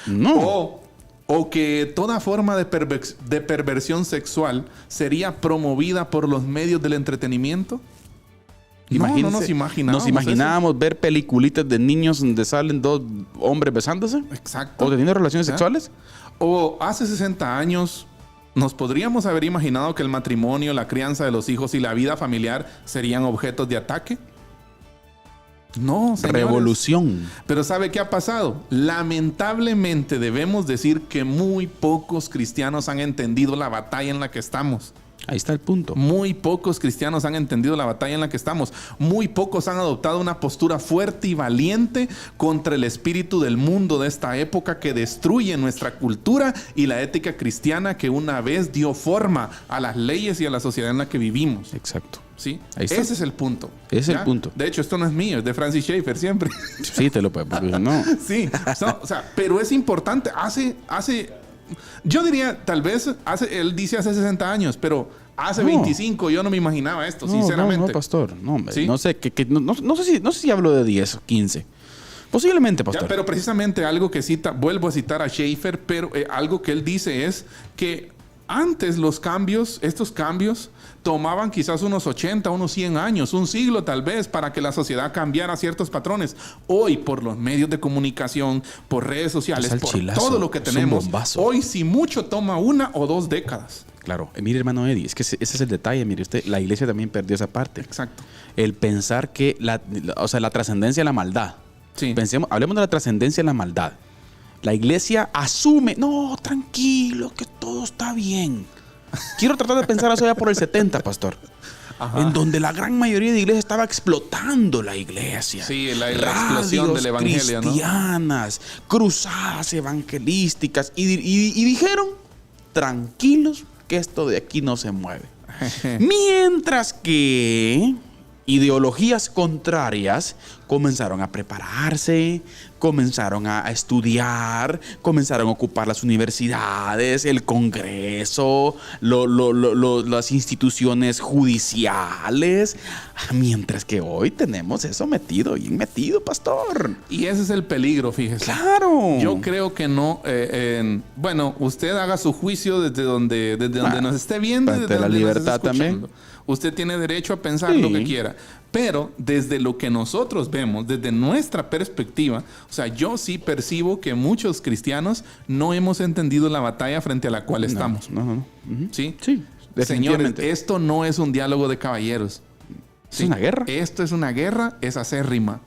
No.
O que toda forma de perversión sexual sería promovida por los medios del entretenimiento. No nos imaginábamos
ver peliculitas de niños donde salen dos hombres besándose.
Exacto.
O teniendo relaciones sexuales.
O hace 60 años nos podríamos haber imaginado que el matrimonio, la crianza de los hijos y la vida familiar serían objetos de ataque. No, señores.
Revolución.
Pero ¿sabe qué ha pasado? Lamentablemente debemos decir que muy pocos cristianos han entendido la batalla en la que estamos.
Ahí está el punto.
Muy pocos cristianos han entendido la batalla en la que estamos. Muy pocos han adoptado una postura fuerte y valiente contra el espíritu del mundo de esta época que destruye nuestra cultura y la ética cristiana que una vez dio forma a las leyes y a la sociedad en la que vivimos.
Exacto.
¿Sí?
Ahí está.
Ese es el punto.
Ese es
¿ya?
el punto.
De hecho, esto no es mío, es de Francis Schaeffer siempre.
Sí, te lo puedo, porque no.
Sí, o sea, pero es importante. Yo diría, tal vez, él dice hace 60 años, pero hace 25 yo no me imaginaba esto, sinceramente.
No, pastor. No, hombre.
¿Sí?
No sé, no sé si hablo de 10 o 15. Posiblemente, pastor.
Ya, pero precisamente algo que vuelvo a citar a Schaeffer, pero algo que él dice es que antes estos cambios tomaban quizás unos 80, unos 100 años, un siglo tal vez, para que la sociedad cambiara ciertos patrones. Hoy, por los medios de comunicación, por redes sociales, por todo lo que tenemos, hoy si mucho toma 1 o 2 décadas.
Claro. Mire, hermano Eddie, es que ese es el detalle. Mire usted, la iglesia también perdió esa parte.
Exacto.
El pensar que la trascendencia de la maldad.
Sí.
Hablemos de la trascendencia de la maldad. La iglesia asume, no, tranquilo, que todo está bien. Quiero tratar de pensar eso ya por el 70, pastor. Ajá. En donde la gran mayoría de iglesias estaba explotando la iglesia.
Sí, la explosión del evangelio,
cristianas, ¿no? Cruzadas evangelísticas. Y dijeron, tranquilos, que esto de aquí no se mueve. Mientras que ideologías contrarias comenzaron a prepararse, comenzaron a estudiar, comenzaron a ocupar las universidades, el Congreso, las instituciones judiciales, mientras que hoy tenemos eso bien metido, pastor.
Y ese es el peligro, fíjese.
¡Claro!
Yo creo que no. Bueno, usted haga su juicio desde donde nos esté viendo, desde
la
donde
libertad
nos esté
también.
Usted tiene derecho a pensar lo que quiera. Pero desde lo que nosotros vemos, desde nuestra perspectiva, o sea, yo sí percibo que muchos cristianos no hemos entendido la batalla frente a la cual estamos.
No.
¿Sí?
Sí,
señores, esto no es un diálogo de caballeros.
¿Sí? Es una guerra.
Esto es una guerra, es acérrima.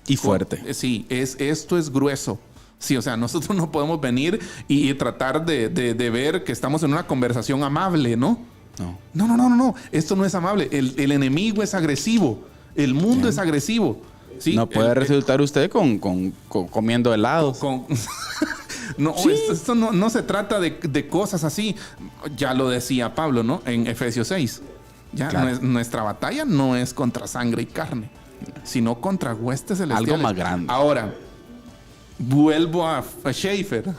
Y fuerte.
Sí, esto es grueso. Sí, o sea, nosotros no podemos venir y tratar de ver que estamos en una conversación amable, ¿no? No. Esto no es amable. El enemigo es agresivo. El mundo es agresivo. ¿Sí?
No puede resultar usted comiendo helados.
No, ¿sí? Esto no se trata de cosas así. Ya lo decía Pablo, ¿no? En Efesios 6. Ya, claro. Nuestra batalla no es contra sangre y carne, sino contra huestes celestiales.
Algo más grande.
Ahora, vuelvo a Schaeffer.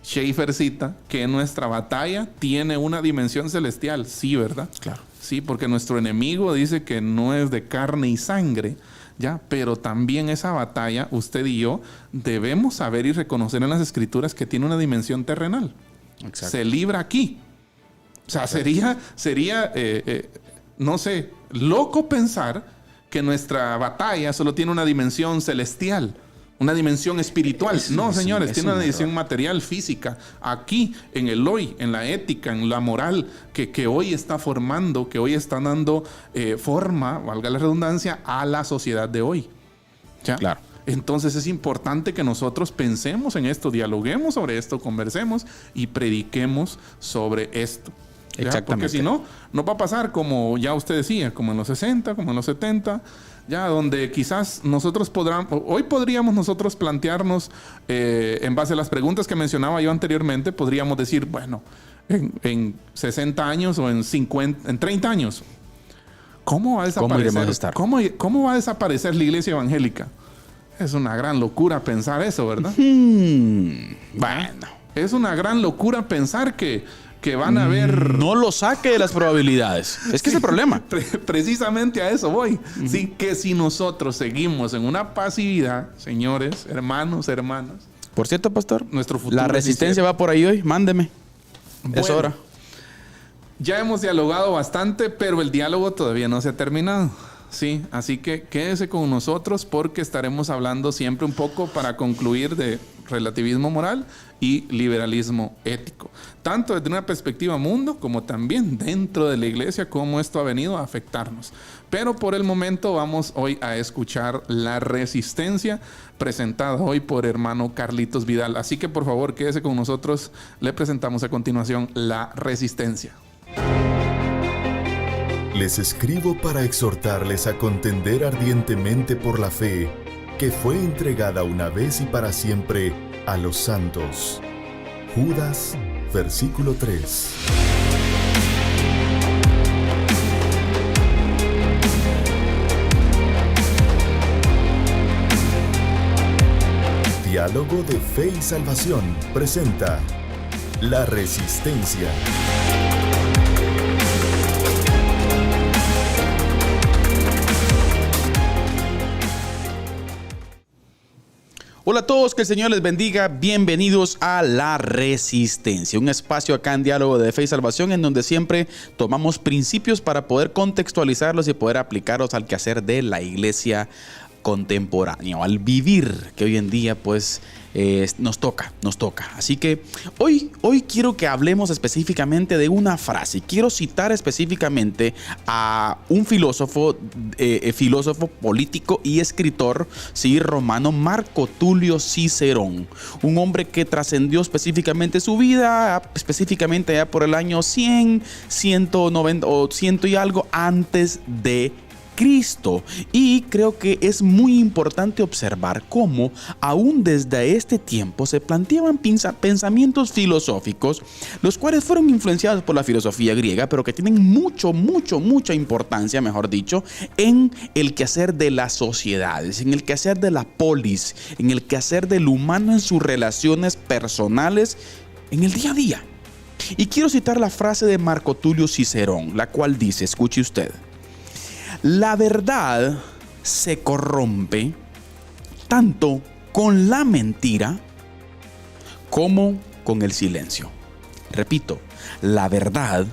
Schaeffer cita que nuestra batalla tiene una dimensión celestial. Sí, ¿verdad?
Claro.
Sí, porque nuestro enemigo dice que no es de carne y sangre, ¿ya? Pero también esa batalla, usted y yo, debemos saber y reconocer en las Escrituras que tiene una dimensión terrenal. Exacto. Se libra aquí. O sea, sería no sé, loco pensar que nuestra batalla solo tiene una dimensión celestial. Una dimensión espiritual. No, señores, tiene una dimensión material, física. Aquí, en el hoy, en la ética, en la moral, que hoy está formando, que hoy está dando forma, valga la redundancia, a la sociedad de hoy. ¿Ya? Claro. Entonces es importante que nosotros pensemos en esto, dialoguemos sobre esto, conversemos y prediquemos sobre esto. ¿Ya?
Exactamente.
Porque si no, no va a pasar como ya usted decía, como en los 60, como en los 70, ya donde quizás hoy podríamos nosotros plantearnos, en base a las preguntas que mencionaba yo anteriormente, podríamos decir, bueno, en 60 años o en 30 años, ¿cómo va a desaparecer? ¿Cómo va a desaparecer la iglesia evangélica? Es una gran locura pensar eso, ¿verdad?
Bueno.
Es una gran locura pensar que van a haber...
No lo saque de las probabilidades. Es que sí, es el problema.
Precisamente a eso voy. Sí, que si nosotros seguimos en una pasividad, señores, hermanos, hermanas...
Por cierto, pastor,
nuestro futuro
la resistencia va por ahí hoy. Mándeme.
Bueno,
es hora.
Ya hemos dialogado bastante, pero el diálogo todavía no se ha terminado. Sí, así que quédese con nosotros porque estaremos hablando siempre un poco para concluir de relativismo moral y liberalismo ético. Tanto desde una perspectiva mundo como también dentro de la iglesia, cómo esto ha venido a afectarnos. Pero por el momento vamos hoy a escuchar La Resistencia, presentada hoy por hermano Carlitos Vidal. Así que por favor quédese con nosotros. Le presentamos a continuación La Resistencia.
Les escribo para exhortarles a contender ardientemente por la fe que fue entregada una vez y para siempre a los santos. Judas, versículo 3. Diálogo de Fe y Salvación presenta La Resistencia.
Hola a todos, que el Señor les bendiga. Bienvenidos a La Resistencia, un espacio acá en Diálogo de Fe y Salvación en donde siempre tomamos principios para poder contextualizarlos y poder aplicarlos al quehacer de la iglesia contemporánea, al vivir que hoy en día pues nos toca. Así que hoy quiero que hablemos específicamente de una frase. Quiero citar específicamente a un filósofo político y escritor, sí, romano, Marco Tulio Cicerón, un hombre que trascendió específicamente su vida, específicamente ya por el año 100, 190 o 100 y algo antes de Cristo. Y creo que es muy importante observar cómo aún desde este tiempo se planteaban pensamientos filosóficos, los cuales fueron influenciados por la filosofía griega, pero que tienen mucha importancia, mejor dicho, en el quehacer de las sociedades, en el quehacer de la polis, en el quehacer del humano en sus relaciones personales, en el día a día. Y quiero citar la frase de Marco Tulio Cicerón, la cual dice, escuche usted: la verdad se corrompe tanto con la mentira como con el silencio. Repito, la verdad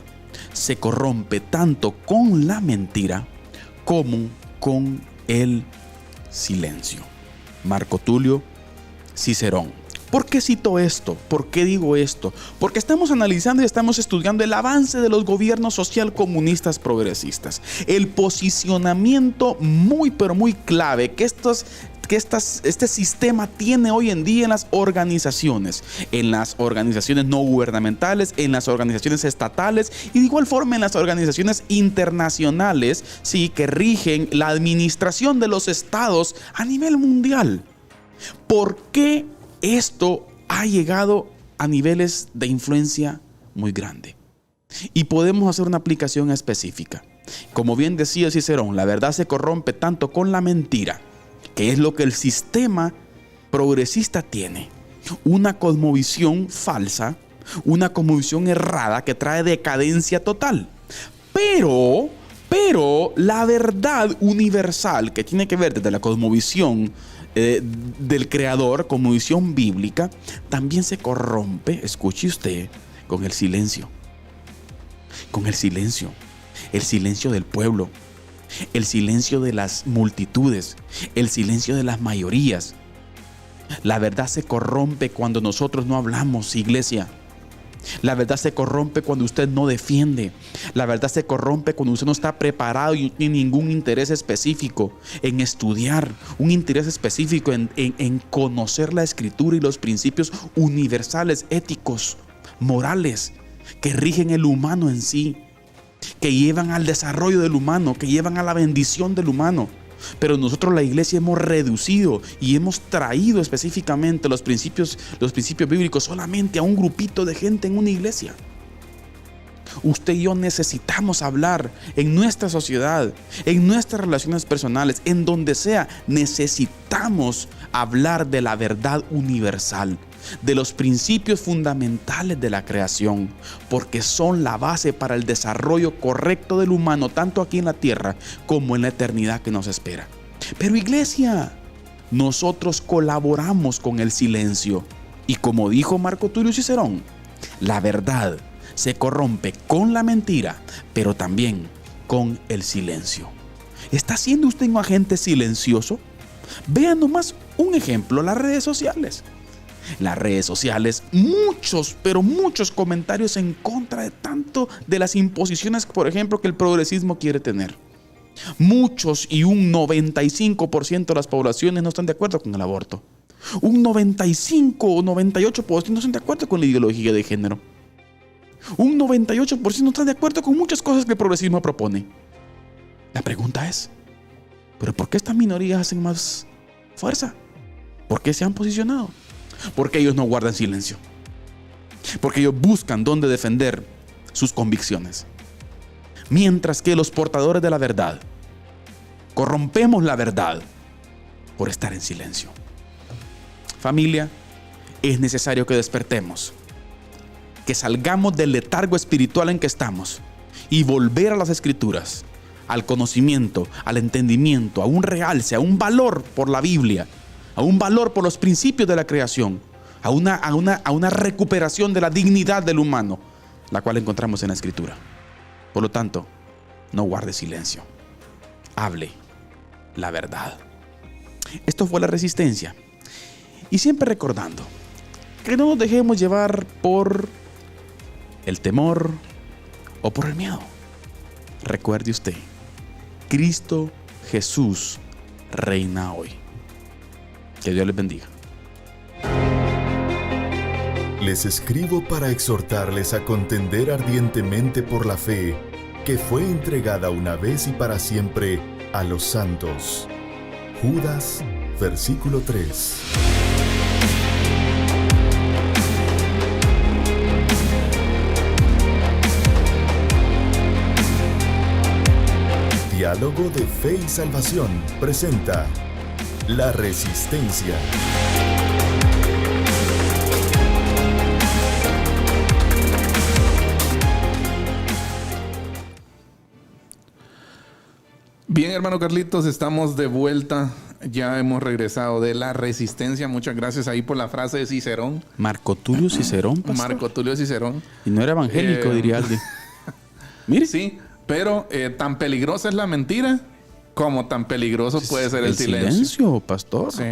se corrompe tanto con la mentira como con el silencio. Marco Tulio Cicerón. ¿Por qué cito esto? ¿Por qué digo esto? Porque estamos analizando y estamos estudiando el avance de los gobiernos social comunistas progresistas. El posicionamiento muy clave que este sistema tiene hoy en día en las organizaciones no gubernamentales, en las organizaciones estatales y de igual forma en las organizaciones internacionales, sí, que rigen la administración de los estados a nivel mundial. ¿Por qué esto ha llegado a niveles de influencia muy grande? Y podemos hacer una aplicación específica. Como bien decía Cicerón, la verdad se corrompe tanto con la mentira, que es lo que el sistema progresista tiene. Una cosmovisión falsa, una cosmovisión errada que trae decadencia total. Pero la verdad universal, que tiene que ver desde la cosmovisión del creador, como visión bíblica, también se corrompe, escuche usted, con el silencio. Con el silencio del pueblo, el silencio de las multitudes, el silencio de las mayorías. La verdad se corrompe cuando nosotros no hablamos, iglesia. La verdad se corrompe cuando usted no defiende. La verdad se corrompe cuando usted no está preparado y no tiene ningún interés específico en estudiar, un interés específico en conocer la escritura y los principios universales, éticos, morales, que rigen el humano en sí, que llevan al desarrollo del humano, que llevan a la bendición del humano. Pero nosotros, la iglesia, hemos reducido y hemos traído específicamente los principios bíblicos solamente a un grupito de gente en una iglesia. Usted y yo necesitamos hablar en nuestra sociedad, en nuestras relaciones personales, en donde sea. Necesitamos hablar de la verdad universal, de los principios fundamentales de la creación, porque son la base para el desarrollo correcto del humano, tanto aquí en la tierra como en la eternidad que nos espera. Pero iglesia, nosotros colaboramos con el silencio, y como dijo Marco Tulio Cicerón, la verdad se corrompe con la mentira, pero también con el silencio. ¿Está siendo usted un agente silencioso? Vean nomás un ejemplo: las redes sociales. Las redes sociales, muchos comentarios en contra de tanto de las imposiciones, por ejemplo, que el progresismo quiere tener. Muchos y un 95% de las poblaciones no están de acuerdo con el aborto. Un 95 o 98% no están de acuerdo con la ideología de género. Un 98% no están de acuerdo con muchas cosas que el progresismo propone. La pregunta es, ¿pero por qué estas minorías hacen más fuerza? ¿Por qué se han posicionado? Porque ellos no guardan silencio. Porque ellos buscan dónde defender sus convicciones. Mientras que los portadores de la verdad corrompemos la verdad por estar en silencio. Familia, es necesario que despertemos, que salgamos del letargo espiritual en que estamos y volver a las Escrituras, al conocimiento, al entendimiento, a un realce, a un valor por la Biblia, a un valor por los principios de la creación, a una recuperación de la dignidad del humano, la cual encontramos en la Escritura. Por lo tanto, no guarde silencio, hable la verdad. Esto fue La Resistencia. Y siempre recordando que no nos dejemos llevar por el temor o por el miedo. Recuerde usted, Cristo Jesús reina hoy. Que Dios les bendiga.
Les escribo para exhortarles a contender ardientemente por la fe que fue entregada una vez y para siempre a los santos. Judas, versículo 3. Diálogo de Fe y Salvación presenta La Resistencia.
Bien, hermano Carlitos, estamos de vuelta. Ya hemos regresado de La Resistencia. Muchas gracias ahí por la frase de Cicerón.
Marco Tulio Cicerón, pastor.
Marco Tulio Cicerón.
Y no era evangélico, diría alguien. Mire.
Sí, pero tan peligrosa es la mentira como tan peligroso puede ser el silencio.
Pastor.
Sí.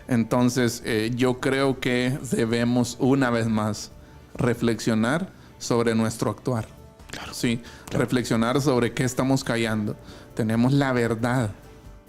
Entonces, yo creo que debemos una vez más reflexionar sobre nuestro actuar.
Claro.
Sí, claro. Reflexionar sobre qué estamos callando. Tenemos la verdad,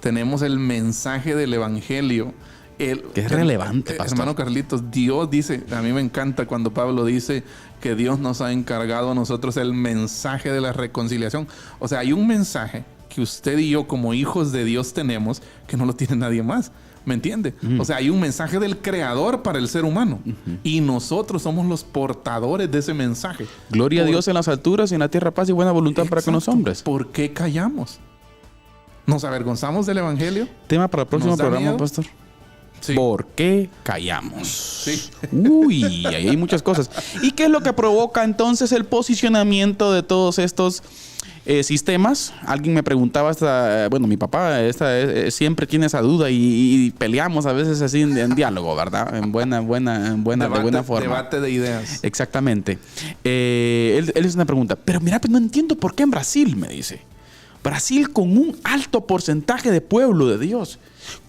tenemos el mensaje del evangelio. Que
es relevante, pastor.
Hermano Carlitos, Dios dice, a mí me encanta cuando Pablo dice que Dios nos ha encargado a nosotros el mensaje de la reconciliación. O sea, hay un mensaje que usted y yo como hijos de Dios tenemos que no lo tiene nadie más. ¿Me entiende? O sea, hay un mensaje del Creador para el ser humano. Y nosotros somos los portadores de ese mensaje.
Gloria a Dios en las alturas y en la tierra paz y buena voluntad. Exacto. Para con los hombres.
¿Por qué callamos? ¿Nos avergonzamos del evangelio?
Tema para el próximo programa, miedo? Pastor. Sí. ¿Por qué callamos?
Sí.
Uy, ahí hay muchas cosas. ¿Y qué es lo que provoca entonces el posicionamiento de todos estos sistemas? Alguien me preguntaba, mi papá siempre tiene esa duda y peleamos a veces así en diálogo, ¿verdad? De buena forma.
Debate de ideas.
Exactamente. Él es una pregunta, pero mira, pues no entiendo por qué en Brasil, me dice. Brasil con un alto porcentaje de pueblo de Dios.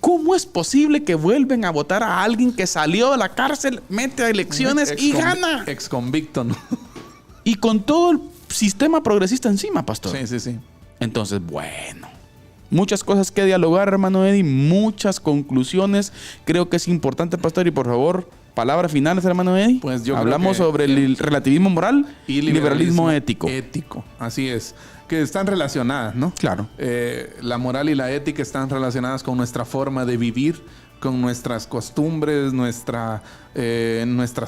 ¿Cómo es posible que vuelven a votar a alguien que salió de la cárcel, mete a elecciones y gana?
Exconvicto, ¿no?
Y con todo el sistema progresista encima, pastor.
Sí.
Entonces, bueno, muchas cosas que dialogar, hermano Eddie, muchas conclusiones. Creo que es importante, pastor, y por favor, palabras finales, hermano Eddie. Pues yo hablamos sobre el relativismo moral y liberalismo ético.
Así es. Que están relacionadas, ¿no?
Claro.
La moral y la ética están relacionadas con nuestra forma de vivir, con nuestras costumbres, nuestras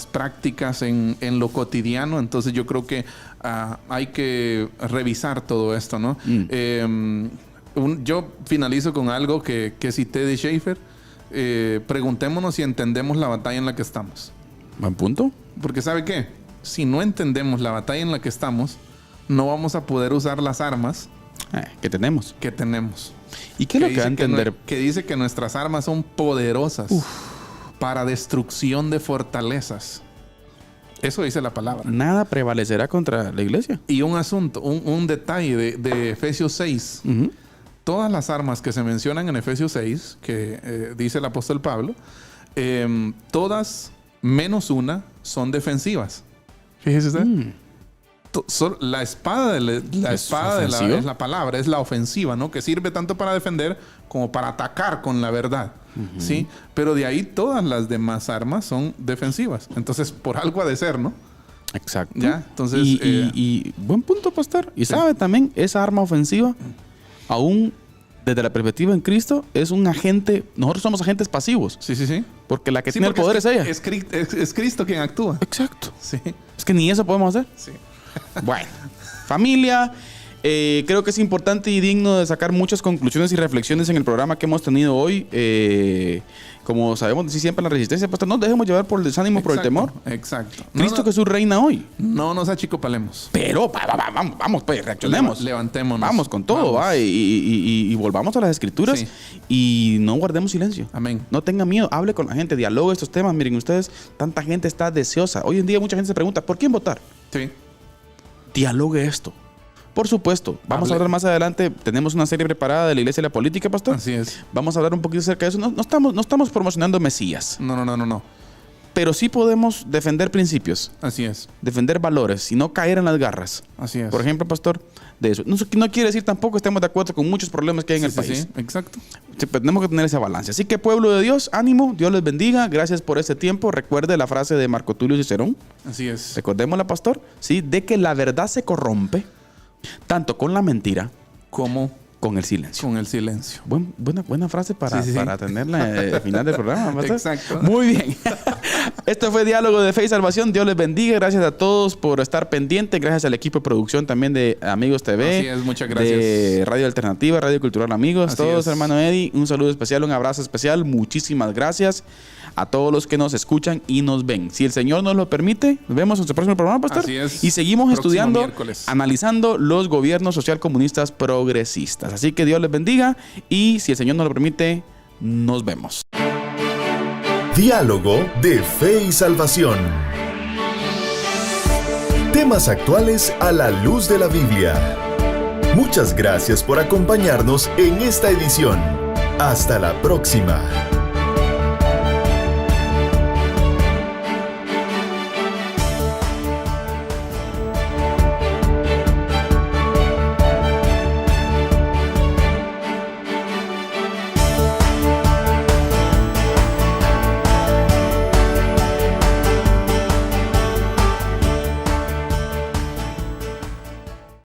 prácticas en lo cotidiano. Entonces yo creo que hay que revisar todo esto, ¿no? Yo finalizo con algo que cité de Schaeffer. Preguntémonos si entendemos la batalla en la que estamos.
Buen punto.
Porque ¿sabe qué? Si no entendemos la batalla en la que estamos, no vamos a poder usar las armas
que tenemos.
¿Y
qué es lo que va a entender?
Que dice que nuestras armas son poderosas para destrucción de fortalezas. Eso dice la palabra.
Nada prevalecerá contra la iglesia.
Y un asunto, un detalle de Efesios 6. Todas las armas que se mencionan en Efesios 6, que dice el apóstol Pablo, todas menos una son defensivas. Fíjese usted. La espada es la palabra, es la ofensiva, ¿no? Que sirve tanto para defender como para atacar con la verdad, ¿sí? Pero de ahí todas las demás armas son defensivas. Entonces, por algo ha de ser, ¿no?
Exacto.
¿Ya? Entonces,
y buen punto, pastor. Y sabe también, esa arma ofensiva, aún desde la perspectiva en Cristo, es un agente. Nosotros somos agentes pasivos.
Sí.
Porque la que tiene el poder es ella.
Es Cristo quien actúa.
Exacto.
Sí.
Es que ni eso podemos hacer.
Sí.
Bueno, familia, Creo que es importante y digno de sacar muchas conclusiones y reflexiones en el programa que hemos tenido hoy. Como sabemos decir siempre en la resistencia, pastor, no dejemos llevar por el desánimo, por el temor.
Exacto.
Cristo Jesús reina hoy.
No nos achicopalemos.
Pero vamos, pues, reaccionemos.
Levantémonos.
Vamos con todo,
Vamos.
va. Y volvamos a las escrituras.
Sí.
Y no guardemos silencio.
Amén.
No tenga miedo, hable con la gente, dialogue estos temas. Miren ustedes, tanta gente está deseosa. Hoy en día mucha gente se pregunta, ¿por quién votar?
Sí.
Dialogue esto. Por supuesto, vamos a hablar más adelante. Tenemos una serie preparada de la Iglesia y la Política, pastor.
Así es.
Vamos a hablar un poquito acerca de eso. No estamos promocionando Mesías,
No.
pero sí podemos defender principios,
Así es.
defender valores y no caer en las garras.
Así es.
Por ejemplo, pastor, de eso. No quiere decir tampoco que estemos de acuerdo con muchos problemas que hay en el país.
Sí, exacto.
Sí, pero tenemos que tener ese balance. Así que, pueblo de Dios, ánimo, Dios les bendiga. Gracias por este tiempo. Recuerde la frase de Marco Tulio Cicerón.
Así es.
Recordémosla, pastor, ¿sí? De que la verdad se corrompe tanto con la mentira
Como
con el silencio.
con el silencio.
Buena frase para tenerla al final del programa, pastor.
Exacto.
Muy bien. Esto fue Diálogo de Fe y Salvación. Dios les bendiga. Gracias a todos por estar pendientes. Gracias al equipo de producción también de Amigos TV.
Así es, muchas gracias.
De Radio Alternativa, Radio Cultural Amigos.
Así
Todos,
es.
hermano Eddie. Un saludo especial, un abrazo especial. Muchísimas gracias a todos los que nos escuchan y nos ven. Si el Señor nos lo permite, nos vemos en nuestro próximo programa, pastor.
Así es.
Y seguimos
Próximo
estudiando,
miércoles.
analizando los gobiernos socialcomunistas progresistas. Así que Dios les bendiga y si el Señor nos lo permite, nos vemos.
Diálogo de Fe y Salvación. Temas actuales a la luz de la Biblia. Muchas gracias por acompañarnos en esta edición. Hasta la próxima.